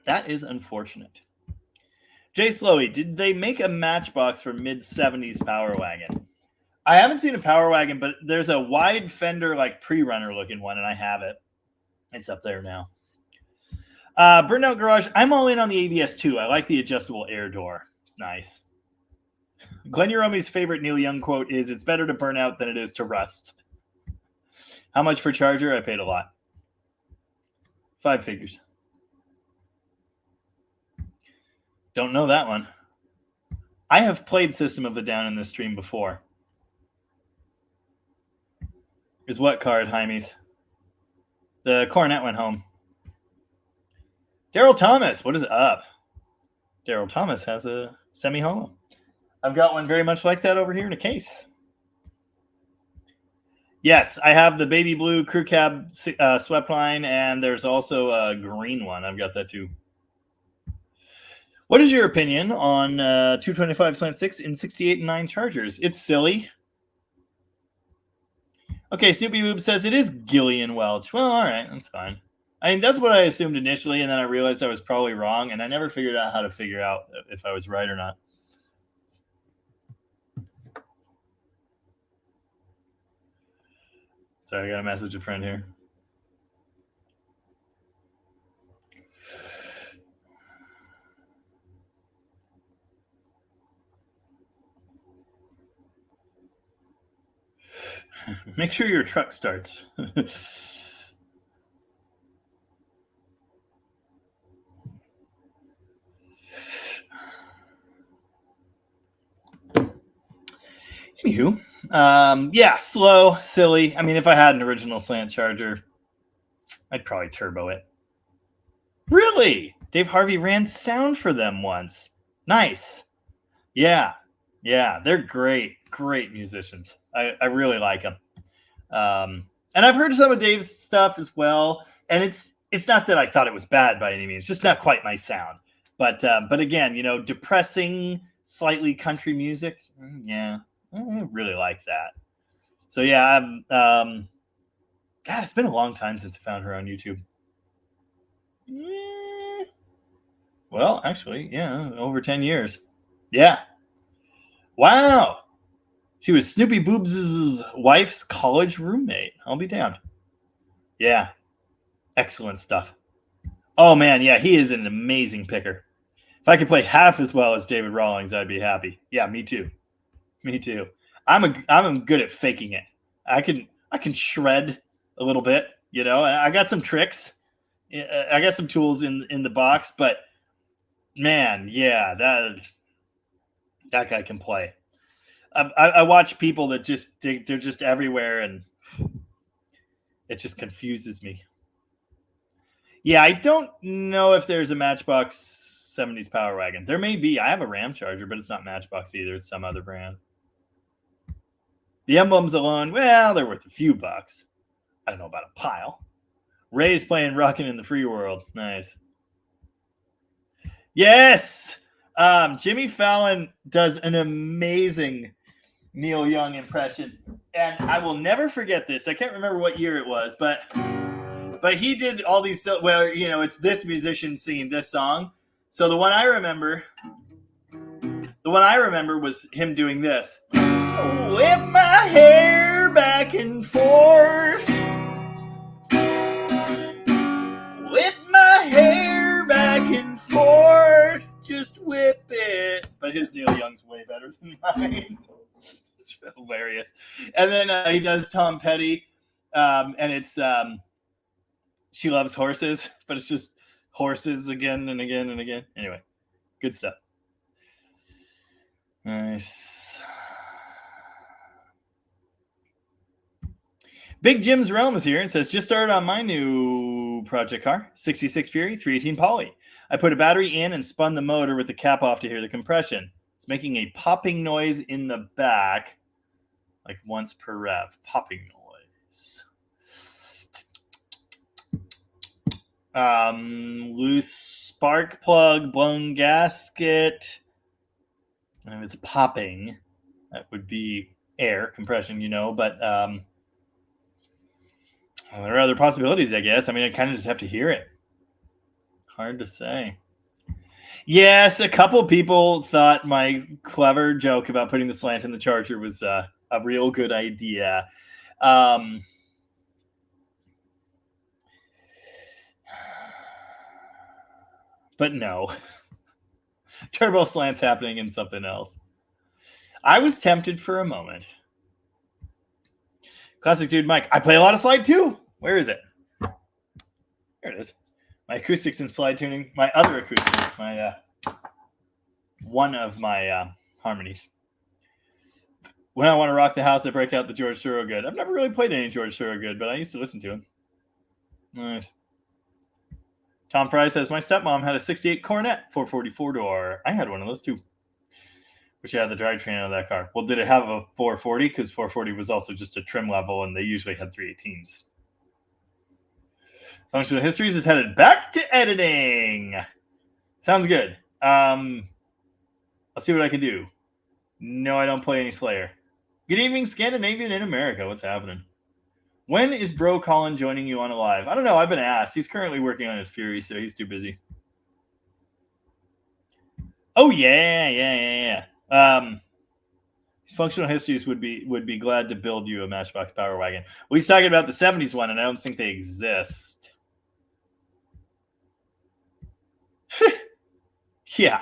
That is unfortunate. Jay Slowy, did they make a Matchbox for mid-70s Power Wagon? I haven't seen a Power Wagon, but there's a wide fender, like pre-runner looking one, and I have it. It's up there now. Burnout Garage, I'm all in on the ABS too. I like the adjustable air door. It's nice. Glenn Uromi's favorite Neil Young quote is, "It's better to burn out than it is to rust." How much for charger? I paid a lot. 5 figures. Don't know that one. I have played System of a Down in this stream before. Is what card, Jaime's? The Coronet went home. Daryl Thomas, what is up? Daryl Thomas has a semi-hollow. I've got one very much like that over here in a case. Yes, I have the baby blue crew cab swept line, and there's also a green one. I've got that too. What is your opinion on 225 slant 6 in 68 and 9 chargers? It's silly. Okay, Snoopy Boob says it is Gillian Welch. Well, all right, that's fine. I mean, that's what I assumed initially, and then I realized I was probably wrong, and I never figured out how to figure out if I was right or not. Sorry, I got a message a friend here. Make sure your truck starts. Anywho, yeah, slow, silly. I mean, if I had an original slant charger, I'd probably turbo it. Really? Dave Harvey ran sound for them once. Nice. Yeah, they're great musicians. I really like them. And I've heard some of Dave's stuff as well. And it's not that I thought it was bad by any means. It's just not quite my sound. But again, depressing, slightly country music. Yeah, I really like that. So yeah, God, it's been a long time since I found her on YouTube. Well, actually, yeah, over 10 years. Yeah. Wow. She was Snoopy Boobs' wife's college roommate. I'll be damned. Yeah. Excellent stuff. Oh, man. Yeah, he is an amazing picker. If I could play half as well as David Rawlings, I'd be happy. Yeah, me too. I'm good at faking it. I can shred a little bit. I got some tricks. I got some tools in the box, but man, yeah, that guy can play. I watch people that they're just everywhere, and it just confuses me. Yeah, I don't know if there's a Matchbox 70s Power Wagon. There may be. I have a Ram charger, but it's not Matchbox either. It's some other brand. The emblems alone, well, they're worth a few bucks. I don't know about a pile. Ray's playing Rockin' in the Free World. Nice. Yes! Jimmy Fallon does an amazing Neil Young impression, and I will never forget this. I can't remember what year it was, but he did all these. Well, it's this musician singing this song. So the one I remember was him doing this. Whip my hair back and forth. Whip my hair back and forth. Just whip it. But his Neil Young's way better than mine. It's hilarious. And then he does Tom Petty, and it's She Loves Horses, but it's just horses again and again and again. Anyway, good stuff. Nice. Big Jim's Realm is here and says, just started on my new project car, 66 Fury, 318 poly. I put a battery in and spun the motor with the cap off to hear the compression. It's making a popping noise in the back, like once per rev. Popping noise. Loose spark plug, blown gasket. And if it's popping, that would be air compression, but there are other possibilities, I guess. I mean, I kind of just have to hear it. Hard to say. Yes, a couple people thought my clever joke about putting the slant in the charger was a real good idea. But no. Turbo slant's happening in something else. I was tempted for a moment. Classic Dude Mike. I play a lot of slide too. Where is it? There it is. My acoustics and slide tuning. My other acoustic. My one of my harmonies. When I want to rock the house, I break out the George Thorogood. I've never really played any George Thorogood, but I used to listen to him. Nice. Tom Fry says, my stepmom had a 68 Cornet 444 door. I had one of those too. Wish I had the drivetrain out of that car. Well, did it have a 440? Because 440 was also just a trim level, and they usually had 318s. Functional Histories is headed back to editing. Sounds good. I'll see what I can do. No, I don't play any Slayer. Good evening, Scandinavian in America. What's happening? When is Bro Colin joining you on a live? I don't know. I've been asked. He's currently working on his Fury, so he's too busy. Oh, yeah. Functional Histories would be glad to build you a Matchbox Power Wagon. Well, he's talking about the 70s one, and I don't think they exist. Yeah.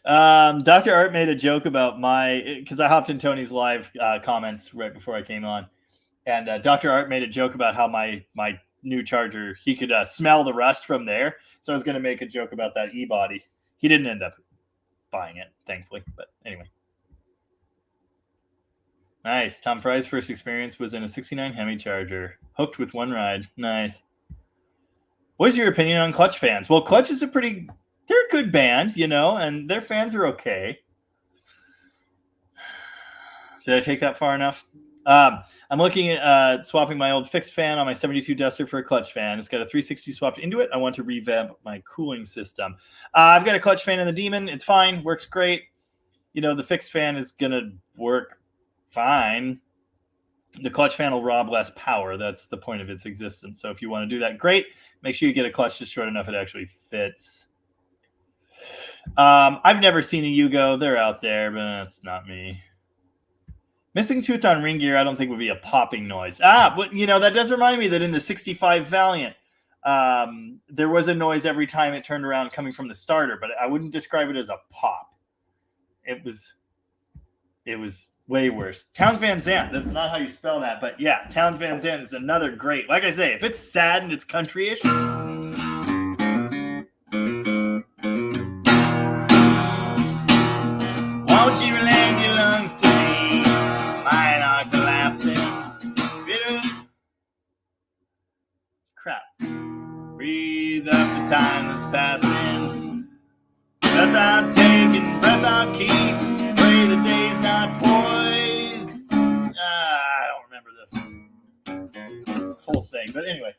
Dr. Art made a joke about because I hopped in Tony's live comments right before I came on. And Dr. Art made a joke about how my new charger, he could smell the rust from there. So I was going to make a joke about that e-body. He didn't end up buying it, thankfully. But anyway. Nice. Tom Fry's first experience was in a 69 Hemi Charger. Hooked with one ride. Nice. What is your opinion on Clutch fans? Well, Clutch is they're a good band, and their fans are okay. Did I take that far enough? I'm looking at swapping my old fixed fan on my 72 Duster for a Clutch fan. It's got a 360 swapped into it. I want to revamp my cooling system. I've got a Clutch fan in the Demon. It's fine. Works great. The fixed fan is going to work fine. The Clutch fan will rob less power. That's the point of its existence. So if you want to do that, great. Make sure you get a clutch just short enough it actually fits. I've never seen a Yugo. They're out there, but that's not me. Missing tooth on ring gear, I don't think would be a popping noise. But that does remind me that in the 65 Valiant, there was a noise every time it turned around coming from the starter, but I wouldn't describe it as a pop. It was way worse. Towns Van Zandt, that's not how you spell that, but yeah, Towns Van Zandt is another great. Like I say, if it's sad and it's country-ish, won't you lend your lungs to me? Mine are collapsing. Crap. Breathe up the time that's passing. Breath out taking, breath out keep. Pray the day's not poised. I don't remember the whole thing, but anyway.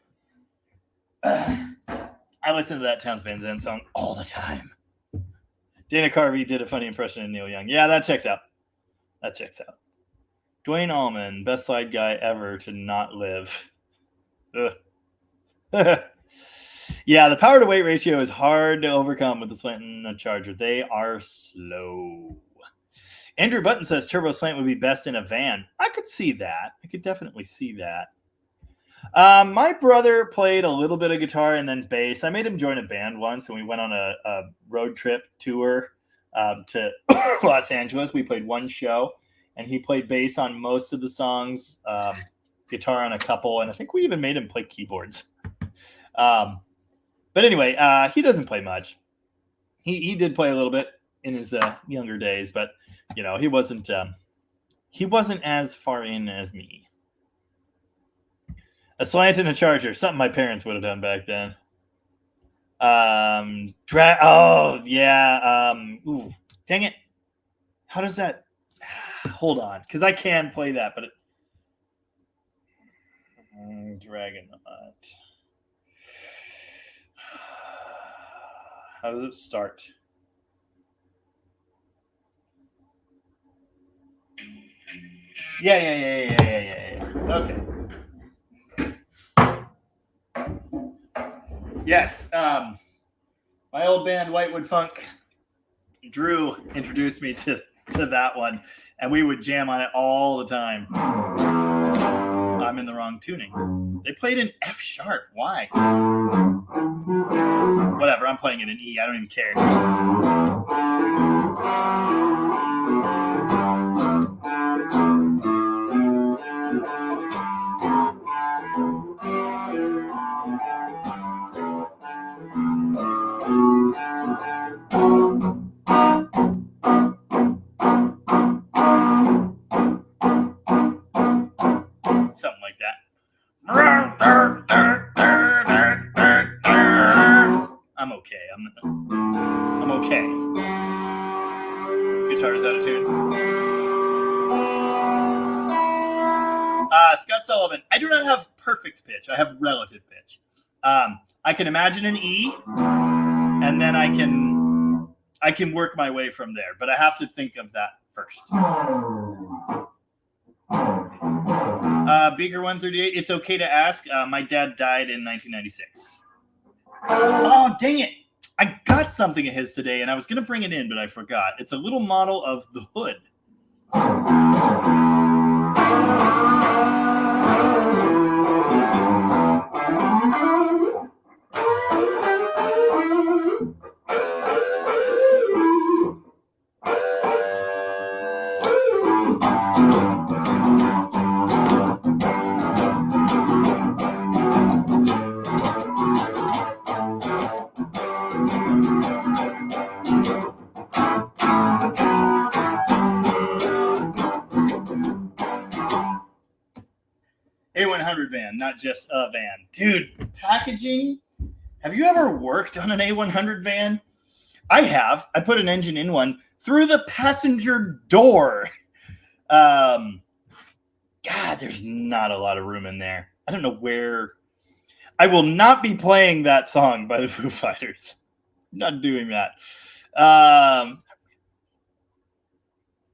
I listen to that Towns Van Zandt song all the time. Dana Carvey did a funny impression of Neil Young. Yeah, that checks out. That checks out. Dwayne Allman, best slide guy ever to not live. Yeah, the power to weight ratio is hard to overcome with the slant and a Charger. They are slow. Andrew Button says turbo slant would be best in a van. I could see that. I could definitely see that. My brother played a little bit of guitar and then bass. I made him join a band once, and we went on a road trip tour to Los Angeles. We played one show, and he played bass on most of the songs, guitar on a couple, and I think we even made him play keyboards. But anyway, he doesn't play much. He did play a little bit in his younger days, but he wasn't as far in as me. A slant and a Charger, something my parents would have done back then. Ooh, dang it! How does that? Hold on, because I can play that, but Dragonaut. How does it start? Yeah. Okay. Yes. My old band, Whitewood Funk, Drew introduced me to that one, and we would jam on it all the time. I'm in the wrong tuning. They played in F sharp. Why? Whatever. I'm playing it in E. I don't even care. Something like that. I'm okay. I'm okay. Guitar's out of tune. Scott Sullivan. I do not have perfect pitch. I have relative pitch. I can imagine an E, and then I can work my way from there. But I have to think of that first. Beaker 138. It's okay to ask. My dad died in 1996. Oh, dang it. I got something of his today, and I was going to bring it in, but I forgot. It's a little model of the hood. A100 van, not just a van. Dude, packaging. Have you ever worked on an A100 van? I have. I put an engine in one through the passenger door. God, there's not a lot of room in there. I don't know where. I will not be playing that song by the Foo Fighters. I'm not doing that.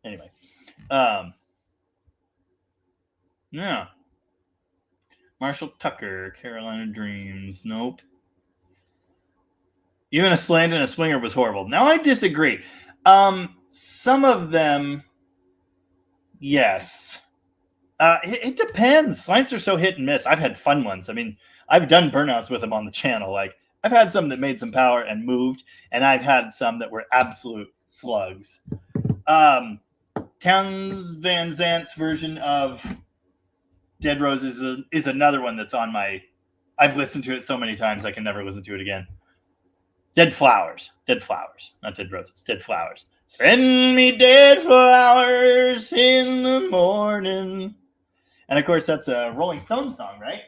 Anyway. Yeah. Marshall Tucker, Carolina Dreams. Nope. Even a slant and a swinger was horrible. Now I disagree. Some of them, yes. It depends. Slants are so hit and miss. I've had fun ones. I mean, I've done burnouts with them on the channel. Like, I've had some that made some power and moved, and I've had some that were absolute slugs. Towns Van Zant's version of Dead Roses is another one that's on my. I've listened to it so many times I can never listen to it again. Dead Flowers, not Dead Roses. Dead Flowers. Send me dead flowers in the morning. And of course, that's a Rolling Stones song, right?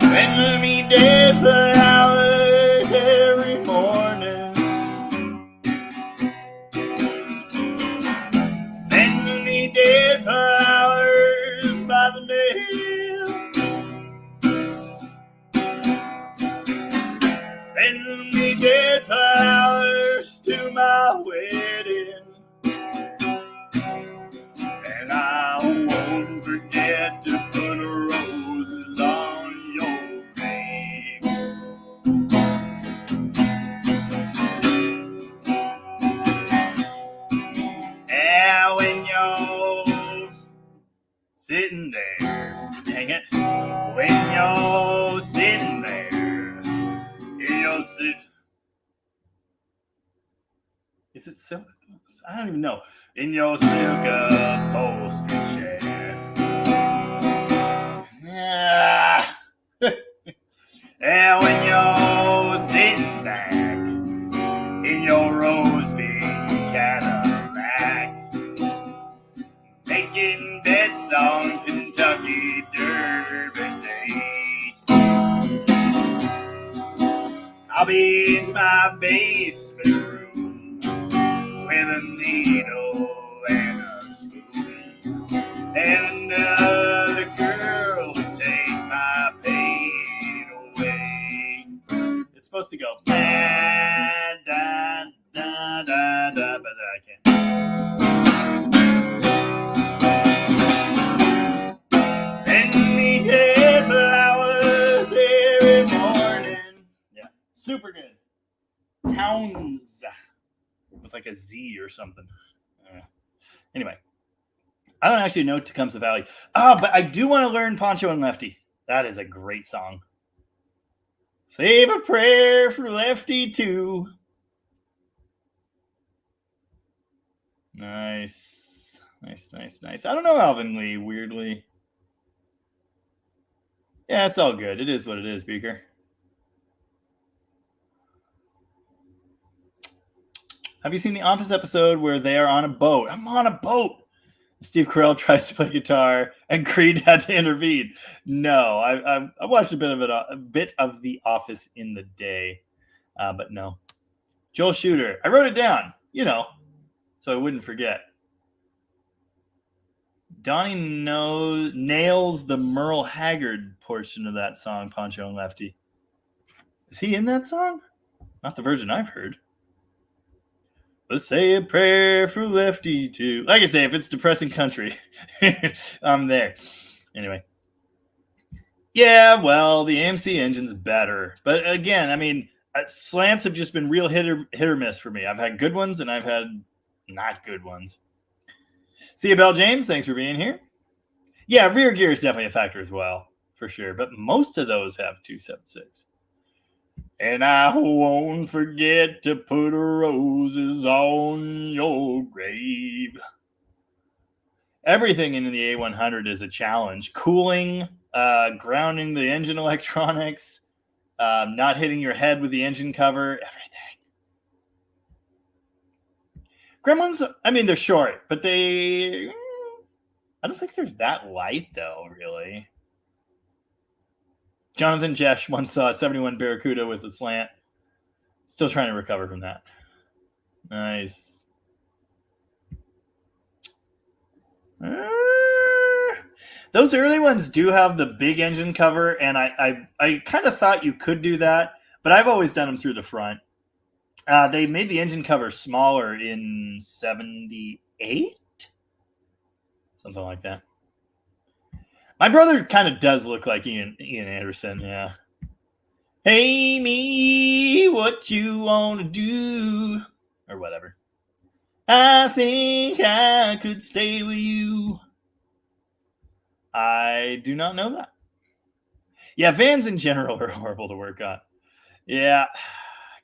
Send me dead flowers every morning. Send me dead flowers by the mail. sitting there. Dang it. When you're sitting there in your sit. Is it silk? I don't even know. In your silk upholstery chair. Yeah. And when you're sitting back in your rose pink Cadillac, making bets on Kentucky Derby Day, I'll be in my basement room with a needle and a spoon, and another girl to take my pain away. It's supposed to go da da da da da, but I can't. Send me dead flowers every morning. Yeah, super good. Towns with like a Z or something. Anyway, I don't actually know Tecumseh Valley. But I do want to learn Poncho and Lefty. That is a great song. Save a prayer for Lefty too. Nice. I don't know Alvin Lee, weirdly. Yeah, it's all good. It is what it is, Beaker. Have you seen the Office episode where they are on a boat? I'm on a boat. Steve Carell tries to play guitar, and Creed had to intervene. No, I watched a bit of The Office in the day, but no. Joel Shooter. I wrote it down, so I wouldn't forget. Donnie nails the Merle Haggard portion of that song, Poncho and Lefty. Is he in that song? Not the version I've heard. Let's say a prayer for Lefty too. Like I say, if it's depressing country, I'm there. Anyway. Yeah, well, the AMC engine's better. But again, I mean, slants have just been real hit or miss for me. I've had good ones and I've had not good ones. See you, Bell James. Thanks for being here. Yeah, rear gear is definitely a factor as well, for sure. But most of those have 276. And I won't forget to put roses on your grave. Everything in the A100 is a challenge. Cooling, grounding the engine electronics, not hitting your head with the engine cover, everything. Gremlins, I mean, they're short, but I don't think they're that light, though, really. Jonathan Jesh once saw a 71 Barracuda with a slant. Still trying to recover from that. Nice. Those early ones do have the big engine cover, and I kind of thought you could do that, but I've always done them through the front. They made the engine cover smaller in 78? Something like that. My brother kind of does look like Ian Anderson, yeah. Hey, me, what you want to do? Or whatever. I think I could stay with you. I do not know that. Yeah, vans in general are horrible to work on. Yeah,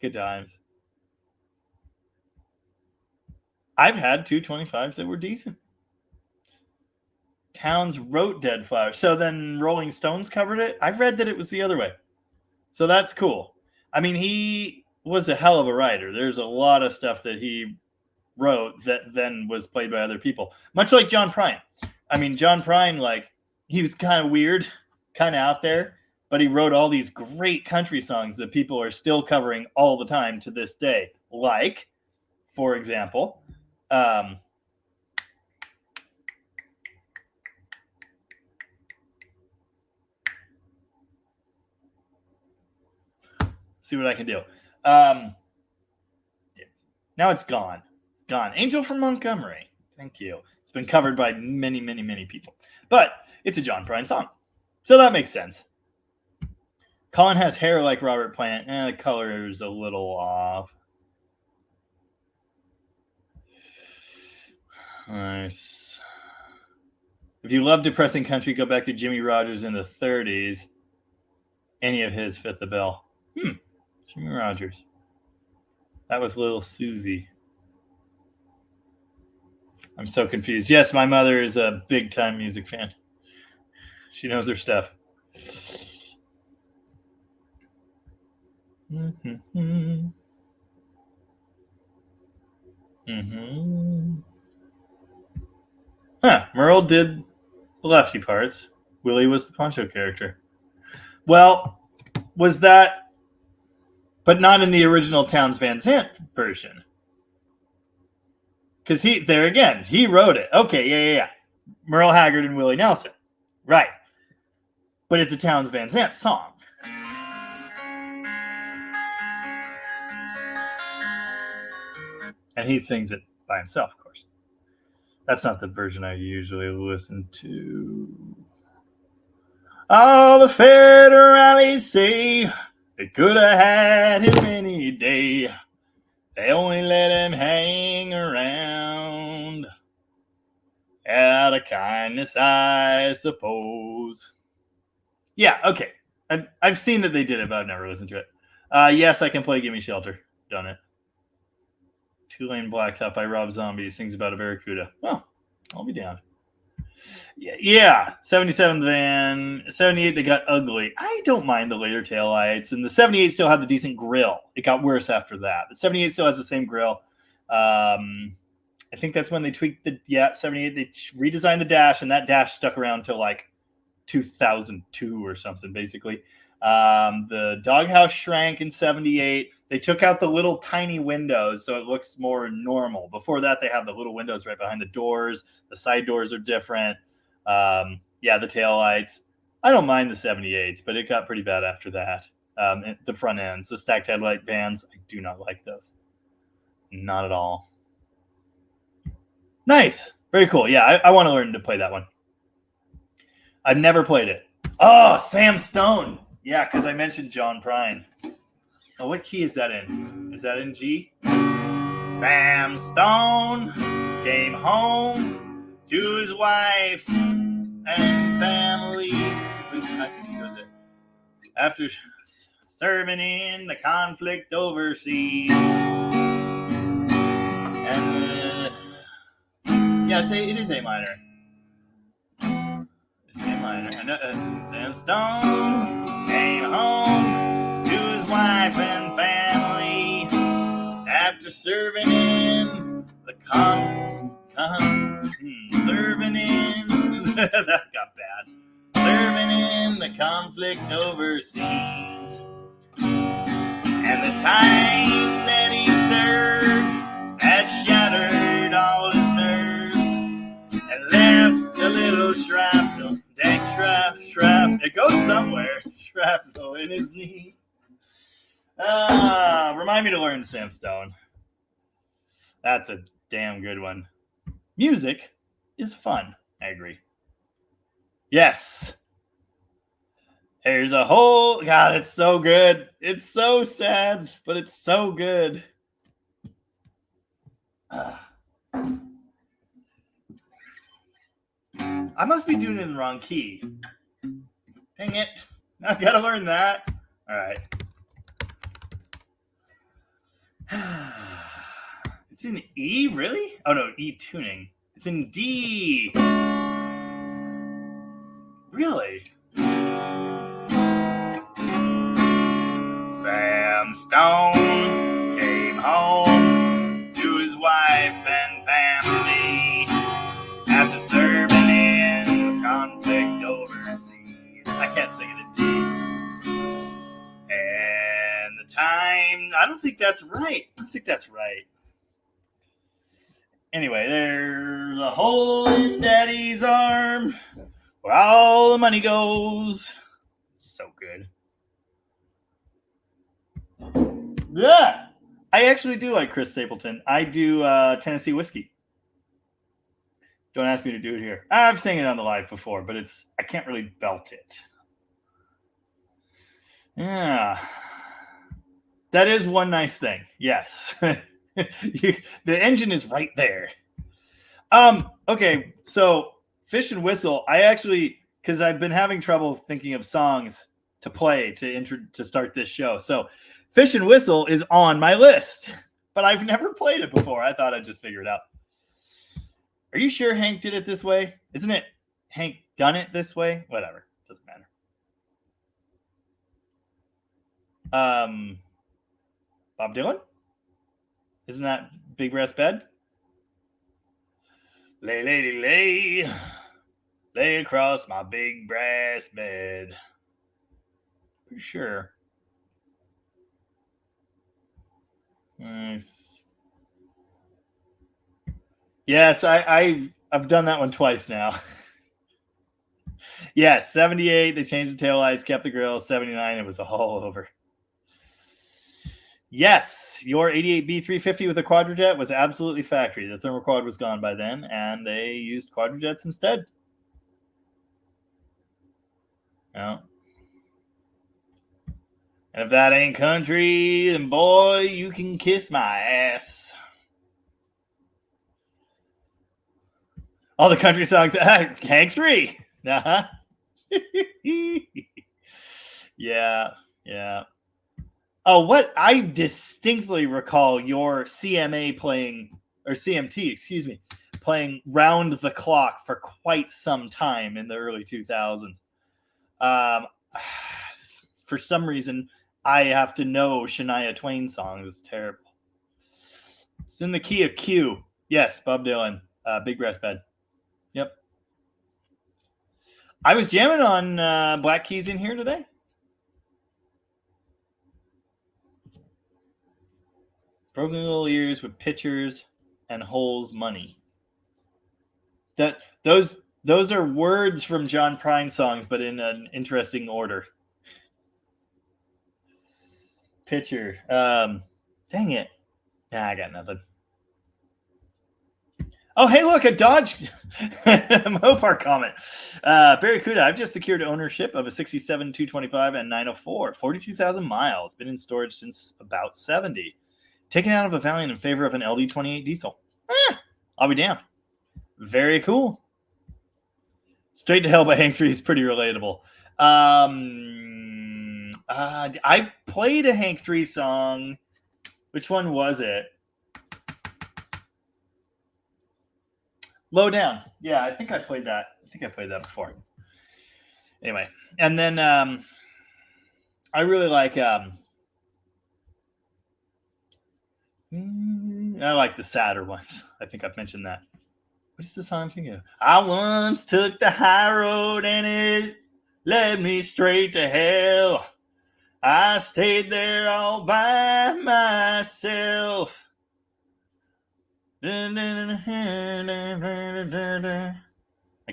good times. I've had 225s that were decent. Towns wrote Dead Flowers. So then Rolling Stones covered it? I've read that it was the other way. So that's cool. I mean, he was a hell of a writer. There's a lot of stuff that he wrote that then was played by other people. Much like John Prine. I mean, John Prine, he was kind of weird, kind of out there, but he wrote all these great country songs that people are still covering all the time to this day. Like, for example, see what I can do. Now it's gone. It's gone. Angel from Montgomery. Thank you. It's been covered by many, many, many people. But it's a John Prine song. So that makes sense. Colin has hair like Robert Plant. The color is a little off. Nice. If you love depressing country, go back to Jimmy Rogers in the 30s. Any of his fit the bill. Jimmy Rogers. That was Little Susie. I'm so confused. Yes, my mother is a big-time music fan. She knows her stuff. Merle did the lefty parts. Willie was the poncho character. Well, was that... But not in the original Townes Van Zandt version. Because there again, he wrote it. Okay, yeah. Merle Haggard and Willie Nelson. Right. But it's a Townes Van Zandt song. And he sings it by himself, of course. That's not the version I usually listen to. All the federales say they could have had him any day. They only let him hang around out of kindness, I suppose. Yeah, okay. I've seen that they did it, but I've never listened to it. Yes, I can play Gimme Shelter. Done it. Two-Lane Blacktop by Rob Zombie sings about a barracuda. Well, I'll be down. Yeah. 77 Van. 78, they got ugly. I don't mind the later taillights. And the 78 still had the decent grill. It got worse after that. The 78 still has the same grill. I think that's when they tweaked 78. They redesigned the dash, and that dash stuck around till like 2002 or something, basically. The doghouse shrank in 78. They took out the little tiny windows, so it looks more normal. Before that, they have the little windows right behind the doors. The side doors are different. The taillights. I don't mind the 78s, but it got pretty bad after that. The front ends, the stacked headlight bands, I do not like those. Not at all. Nice. Very cool. Yeah, I want to learn to play that one. I've never played it. Oh, Sam Stone. Yeah, because I mentioned John Prine. Oh, what key is that in? Is that in G? Sam Stone came home to his wife and family. I think he goes it. After serving in the conflict overseas. And it is A minor. It's A minor. Sam Stone came home to his wife and family after serving in the serving in that got bad. Serving in the conflict overseas. And the time that he served had shattered all his nerves and left a little shrapnel. Dank shrapnel. It goes somewhere. Shrapnel in his knee. Remind me to learn Sam Stone. That's a damn good one. Music is fun. I agree. Yes. There's a whole... God, it's so good. It's so sad, but it's so good. I must be doing it in the wrong key. Dang it. I've got to learn that. All right. It's in E, really? Oh, no, E tuning. It's in D. Really? Sam Stone came home to his wife and family after serving in the conflict overseas. I can't sing it in D. And the time... I don't think that's right. Anyway, there's a hole in Daddy's arm where all the money goes. So good. Yeah. I actually do like Chris Stapleton. I do Tennessee Whiskey. Don't ask me to do it here. I've sang it on the live before, but I can't really belt it. Yeah. That is one nice thing. Yes. The engine is right there. Okay, so Fish and Whistle. I actually, because I've been having trouble thinking of songs to play to start this show. So Fish and Whistle is on my list, but I've never played it before. I thought I'd just figure it out. Are you sure Hank did it this way? Isn't it Hank done it this way? Whatever. Doesn't matter. Bob Dylan? Isn't that Big Brass Bed? Lay, lady, lay across my big brass bed. For sure. Nice. Yes, I've done that one twice now. Yes, 78, they changed the taillights, kept the grill. 79, it was all over. Yes, your 88B350 with a quadrajet was absolutely factory. The thermoquad was gone by then, and they used quadrajets instead. Yeah. And if that ain't country, then boy, you can kiss my ass. All the country songs, Hank 3. Uh-huh. Yeah. Oh, what? I distinctly recall your CMA playing, or CMT, excuse me, playing round the clock for quite some time in the early 2000s. For some reason, I have to know Shania Twain songs. It's terrible. It's in the key of Q. Yes, Bob Dylan. Big Brass Bed. Yep. I was jamming on Black Keys in here today. Broken Little Ears with Pictures and Holes Money. Those are words from John Prine songs, but in an interesting order. Picture. Dang it. Nah, I got nothing. Oh, hey, look, a Dodge Mopar comment. Barracuda, I've just secured ownership of a 67 225 and 904, 42,000 miles. Been in storage since about 70. Taken out of a Valiant in favor of an LD28 diesel. I'll be damned. Very cool. Straight to Hell by Hank 3 is pretty relatable. I've played a Hank 3 song. Which one was it? Low Down. Yeah, I think I played that. Before. Anyway, and then I really like I like the sadder ones. I think I've mentioned that. What's the song I'm thinking of? I once took the high road and it led me straight to hell. I stayed there all by myself. I can't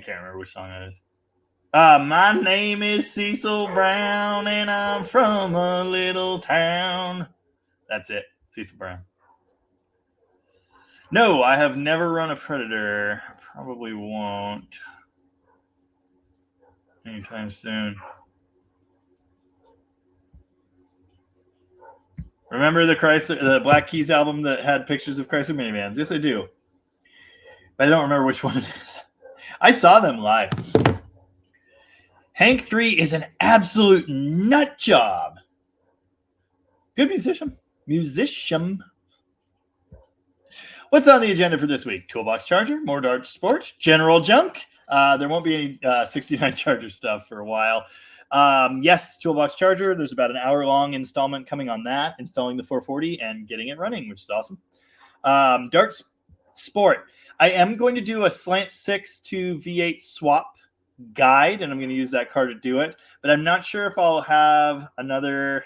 remember which song that is. My name is Cecil Brown and I'm from a little town. That's it. Cecil Brown. No, I have never run a Predator. Probably won't anytime soon. Remember the Black Keys album that had pictures of Chrysler minivans? Yes, I do. But I don't remember which one it is. I saw them live. Hank 3 is an absolute nut job. Good musician. What's on the agenda for this week? Toolbox Charger, more Dart Sports, General Junk. There won't be any 69 Charger stuff for a while. Yes, Toolbox Charger. There's about an hour-long installment coming on that, installing the 440 and getting it running, which is awesome. Dart Sport. I am going to do a slant 6 to V8 swap guide, and I'm going to use that car to do it. But I'm not sure if I'll have another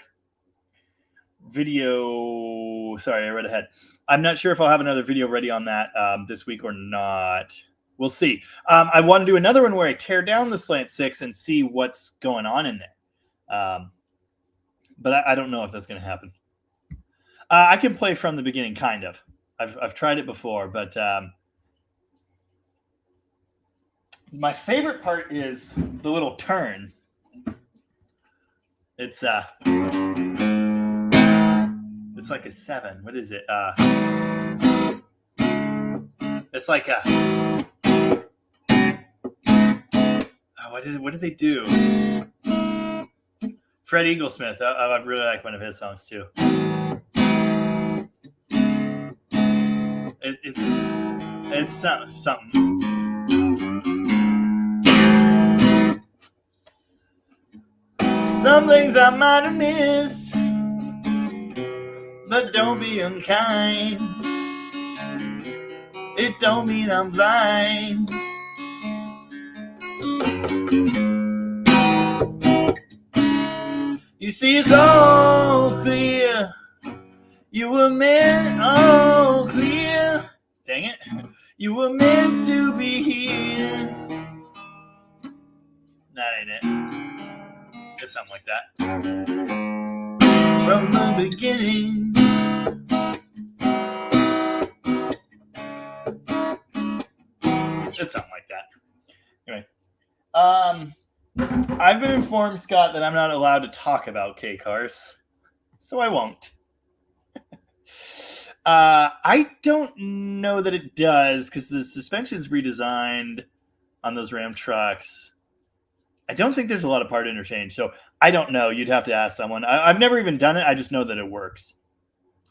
video. Sorry, I read ahead. I'm not sure if I'll have another video ready on that this week or not. We'll see. I want to do another one where I tear down the slant 6 and see what's going on in there. But I don't know if that's going to happen. I can play from the beginning, kind of. I've tried it before, but my favorite part is the little turn. It's like a 7. What is it? It's like a What did they do? Fred Eaglesmith. I really like one of his songs too. It's something. Some things I might have missed, but don't be unkind. It don't mean I'm blind. You see, it's all clear. You were meant all clear. Dang it. You were meant to be here. That ain't it. It's something like that. From the beginning. It's something like that. Anyway. I've been informed, Scott, that I'm not allowed to talk about K-cars. So I won't. I don't know that it does, because the suspension's redesigned on those Ram trucks. I don't think there's a lot of part interchange, so I don't know. You'd have to ask someone. I've never even done it. I just know that it works.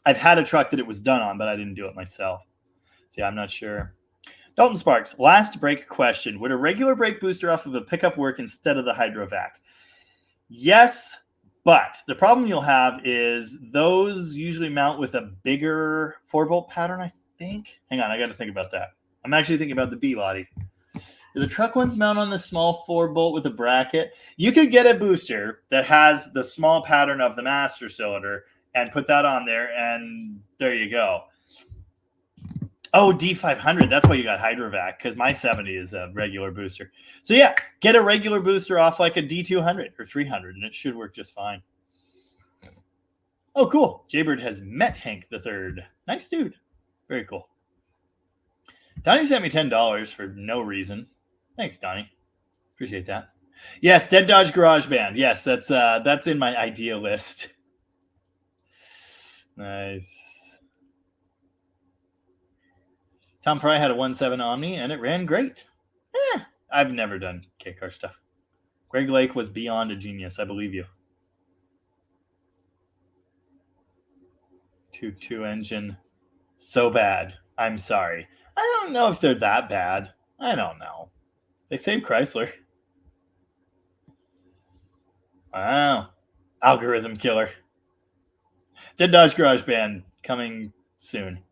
I've had a truck that it was done on, but I didn't do it myself. So yeah, I'm not sure. Dalton Sparks, last break question. Would a regular brake booster off of a pickup work instead of the hydrovac? Yes, but the problem you'll have is those usually mount with a bigger 4-bolt pattern, I think. Hang on, I got to think about that. I'm actually thinking about the B-body. Do the truck ones mount on the small 4-bolt with a bracket? You could get a booster that has the small pattern of the master cylinder and put that on there, and there you go. Oh, D500. That's why you got hydrovac, because my 70 is a regular booster. So yeah, get a regular booster off like a D200 or 300, and it should work just fine. Oh, cool. Jaybird has met Hank the Third. Nice dude. Very cool. Donnie sent me $10 for no reason. Thanks, Donnie. Appreciate that. Yes, Dead Dodge Garage Band. Yes, that's in my idea list. Nice. Tom Fry had a 1.7 Omni, and it ran great. I've never done K-car stuff. Greg Lake was beyond a genius. I believe you. 2.2 engine. So bad. I'm sorry. I don't know if they're that bad. I don't know. They saved Chrysler. Wow. Algorithm killer. Dead Dodge Garage Band coming soon.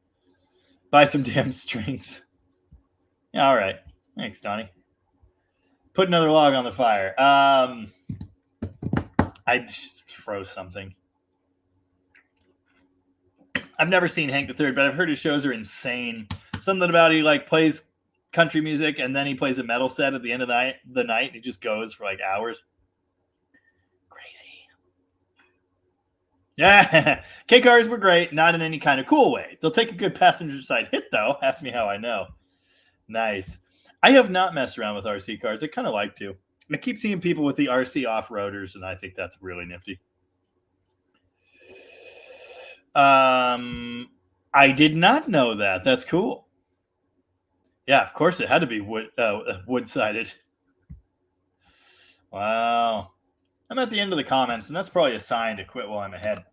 Buy some damn strings. Yeah, all right. Thanks, Donnie. Put another log on the fire. I'd just throw something. I've never seen Hank the Third, but I've heard his shows are insane. Something about he like plays country music and then he plays a metal set at the end of the night. And he just goes for like hours. Crazy. Yeah, K-cars were great, not in any kind of cool way. They'll take a good passenger side hit, though. Ask me how I know. Nice. I have not messed around with RC cars. I kind of like to. I keep seeing people with the RC off-roaders, and I think that's really nifty. I did not know that. That's cool. Yeah, of course it had to be wood-sided. Wow. I'm at the end of the comments, and that's probably a sign to quit while I'm ahead.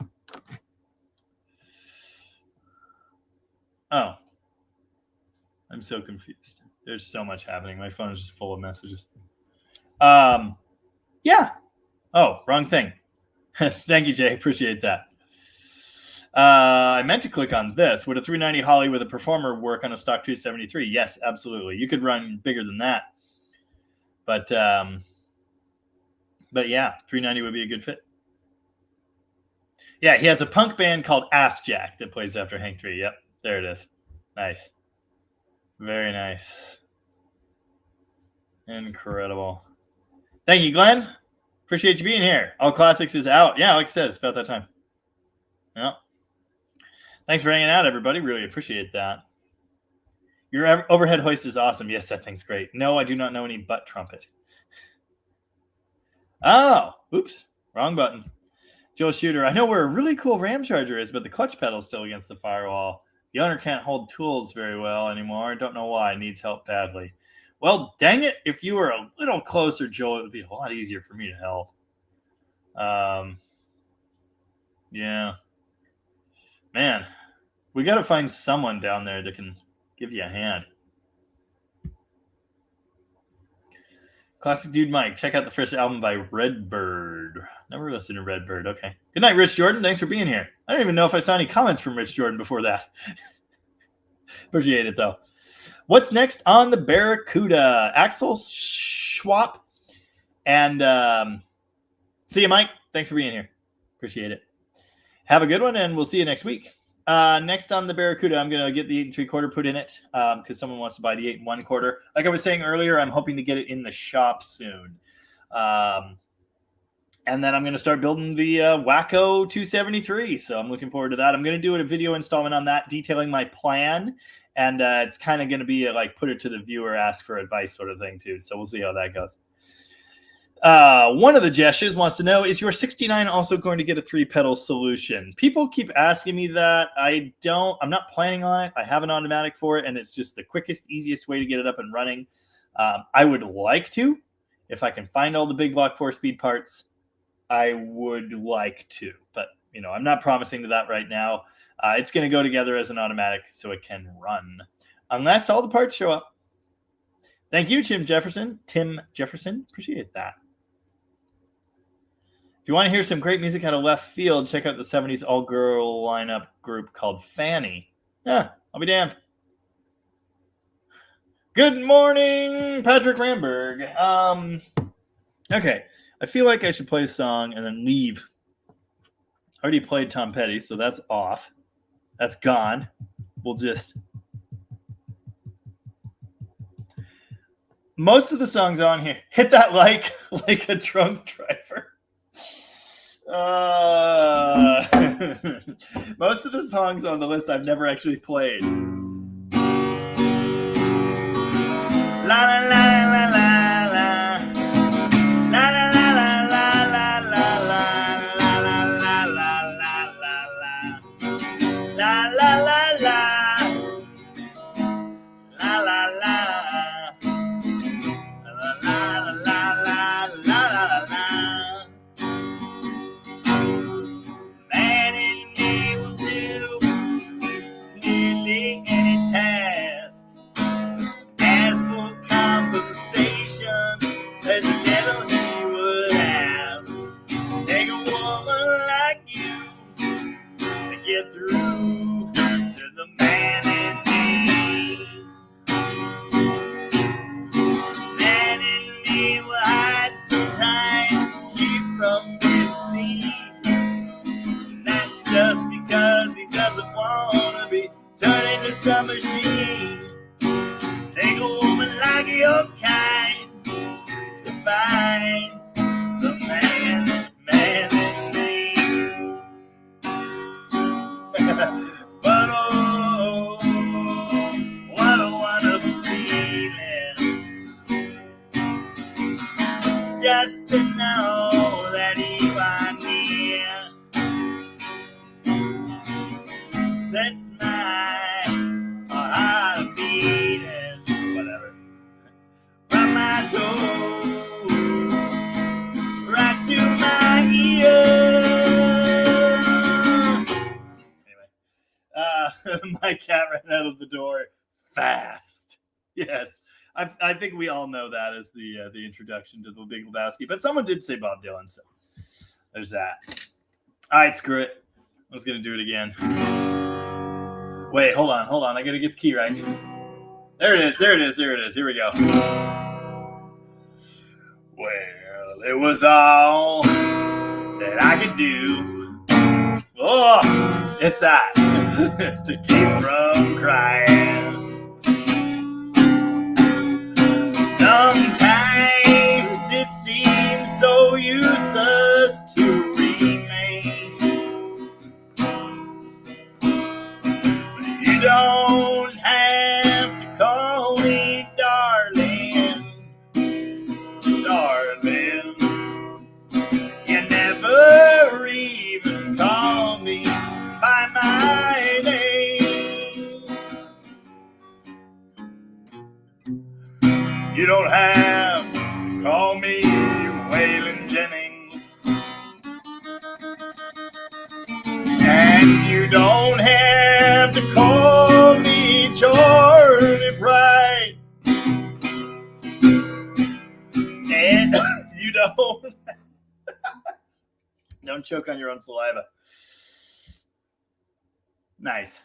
Oh. I'm so confused. There's so much happening. My phone is just full of messages. Yeah. Oh, wrong thing. Thank you, Jay. Appreciate that. I meant to click on this. Would a 390 Holly with a Performer work on a stock 273? Yes, absolutely. You could run bigger than that. But yeah, 390 would be a good fit. Yeah, he has a punk band called Ass Jack that plays after Hank 3. Yep, there it is. Nice. Very nice. Incredible. Thank you, Glenn. Appreciate you being here. All Classics is out. Yeah, like I said, it's about that time. Yeah. Thanks for hanging out, everybody. Really appreciate that. Your overhead hoist is awesome. Yes, that thing's great. No, I do not know any butt trumpet. Oh, oops. Wrong button. Joe Shooter, I know where a really cool ram charger is, but the clutch pedal's still against the firewall. The owner can't hold tools very well anymore. Don't know why. Needs help badly. Well, dang it. If you were a little closer, Joel, it would be a lot easier for me to help. Yeah. Man, we got to find someone down there that can give you a hand. Classic Dude Mike. Check out the first album by Redbird. Never listened to Redbird. Okay. Good night, Rich Jordan. Thanks for being here. I don't even know if I saw any comments from Rich Jordan before that. Appreciate it, though. What's next on the Barracuda? Axel Schwab. And see you, Mike. Thanks for being here. Appreciate it. Have a good one, and we'll see you next week. Next on the Barracuda, I'm going to get the 8 3/4 put in it because someone wants to buy the 8 1/4. Like I was saying earlier, I'm hoping to get it in the shop soon. And then I'm going to start building the Wacko 273. So I'm looking forward to that. I'm going to do a video installment on that, detailing my plan. And it's kind of going to be a, like, put it to the viewer, ask for advice sort of thing, too. So we'll see how that goes. One of the Jeshes wants to know, is your 69 also going to get a 3-pedal solution? People keep asking me that. I'm not planning on it. I have an automatic for it, and it's just the quickest, easiest way to get it up and running. I would like to. If I can find all the big block 4-speed parts, I would like to. But, I'm not promising to that right now. It's going to go together as an automatic so it can run. Unless all the parts show up. Thank you, Tim Jefferson. Appreciate that. If you want to hear some great music out of left field, check out the 70s all-girl lineup group called Fanny. Yeah, I'll be damned. Good morning, Patrick Ramberg. Okay, I feel like I should play a song and then leave. I already played Tom Petty, so that's off. That's gone. We'll just... Most of the songs on here, hit that like a drunk driver. Most of the songs on the list I've never actually played. La la la la la la. La la la la la la la la. La la la la la la la. La la la la. La la la. Through to the man in me. Man in me will hide sometimes to keep from being seen. And that's just because he doesn't want to be turned into some machine. Take a woman like your kind to find the man in me. But oh, what a wonderful feeling just to know that you are near. Sets my heart beating, whatever, from my toes right to my ears. My cat ran out of the door fast. Yes, I think we all know that as the introduction to the Big Lebowski. But someone did say Bob Dylan, so there's that. All right, screw it. I was gonna do it again. Wait, hold on. I gotta get the key right. There it is. Here we go. Well, it was all that I could do. Oh, it's that. To keep from crying. Sometimes it seems so useless to remain. You don't have to call me darling. You never even call me by my name. Waylon Jennings. And you don't have to call me Charlie Pride. And you don't choke on your own saliva. Nice.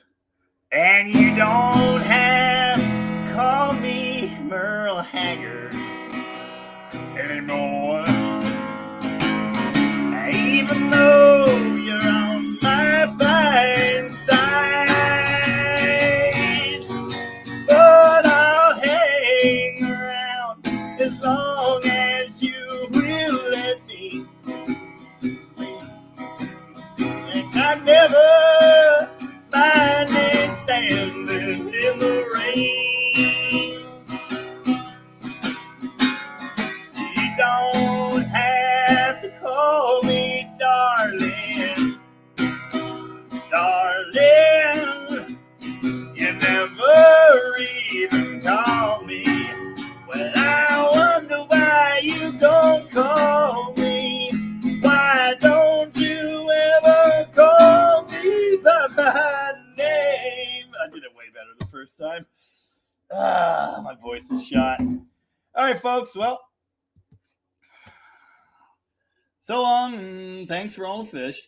And you don't have to call me Merle Haggard anymore. Even though you're on my fine side, but I'll hang around as long as you will let me. And I never minded standing in the rain. You don't have to call me darling, darling. You never even call me. Well, I wonder why you don't call me. Why don't you ever call me by my name? I did it way better the first time. My voice is shot. All right, folks. Well, so long. Thanks for all the fish.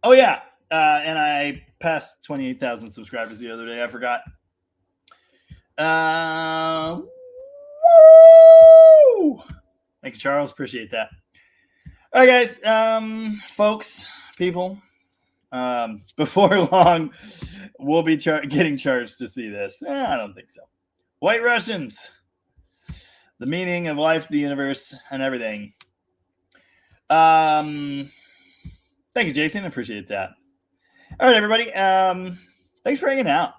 Oh, yeah. And I passed 28,000 subscribers the other day. I forgot. Woo! Thank you, Charles. Appreciate that. All right, guys. Folks, people. Before long, we'll be getting charged to see this. I don't think so. White Russians. The meaning of life, the universe, and everything. Thank you, Jason. I appreciate that. All right, everybody. Thanks for hanging out.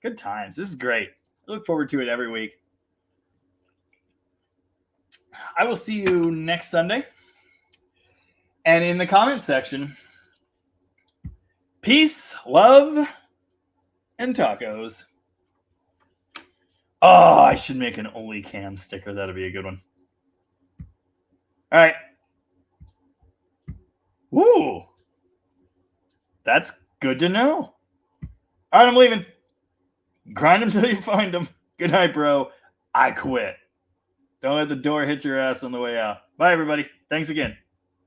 Good times. This is great. I look forward to it every week. I will see you next Sunday. And in the comment section, peace, love, and tacos. Oh, I should make an Only Cam sticker. That'll be a good one. All right. Woo. That's good to know. All right, I'm leaving. Grind them till you find them. Good night, bro. I quit. Don't let the door hit your ass on the way out. Bye, everybody. Thanks again.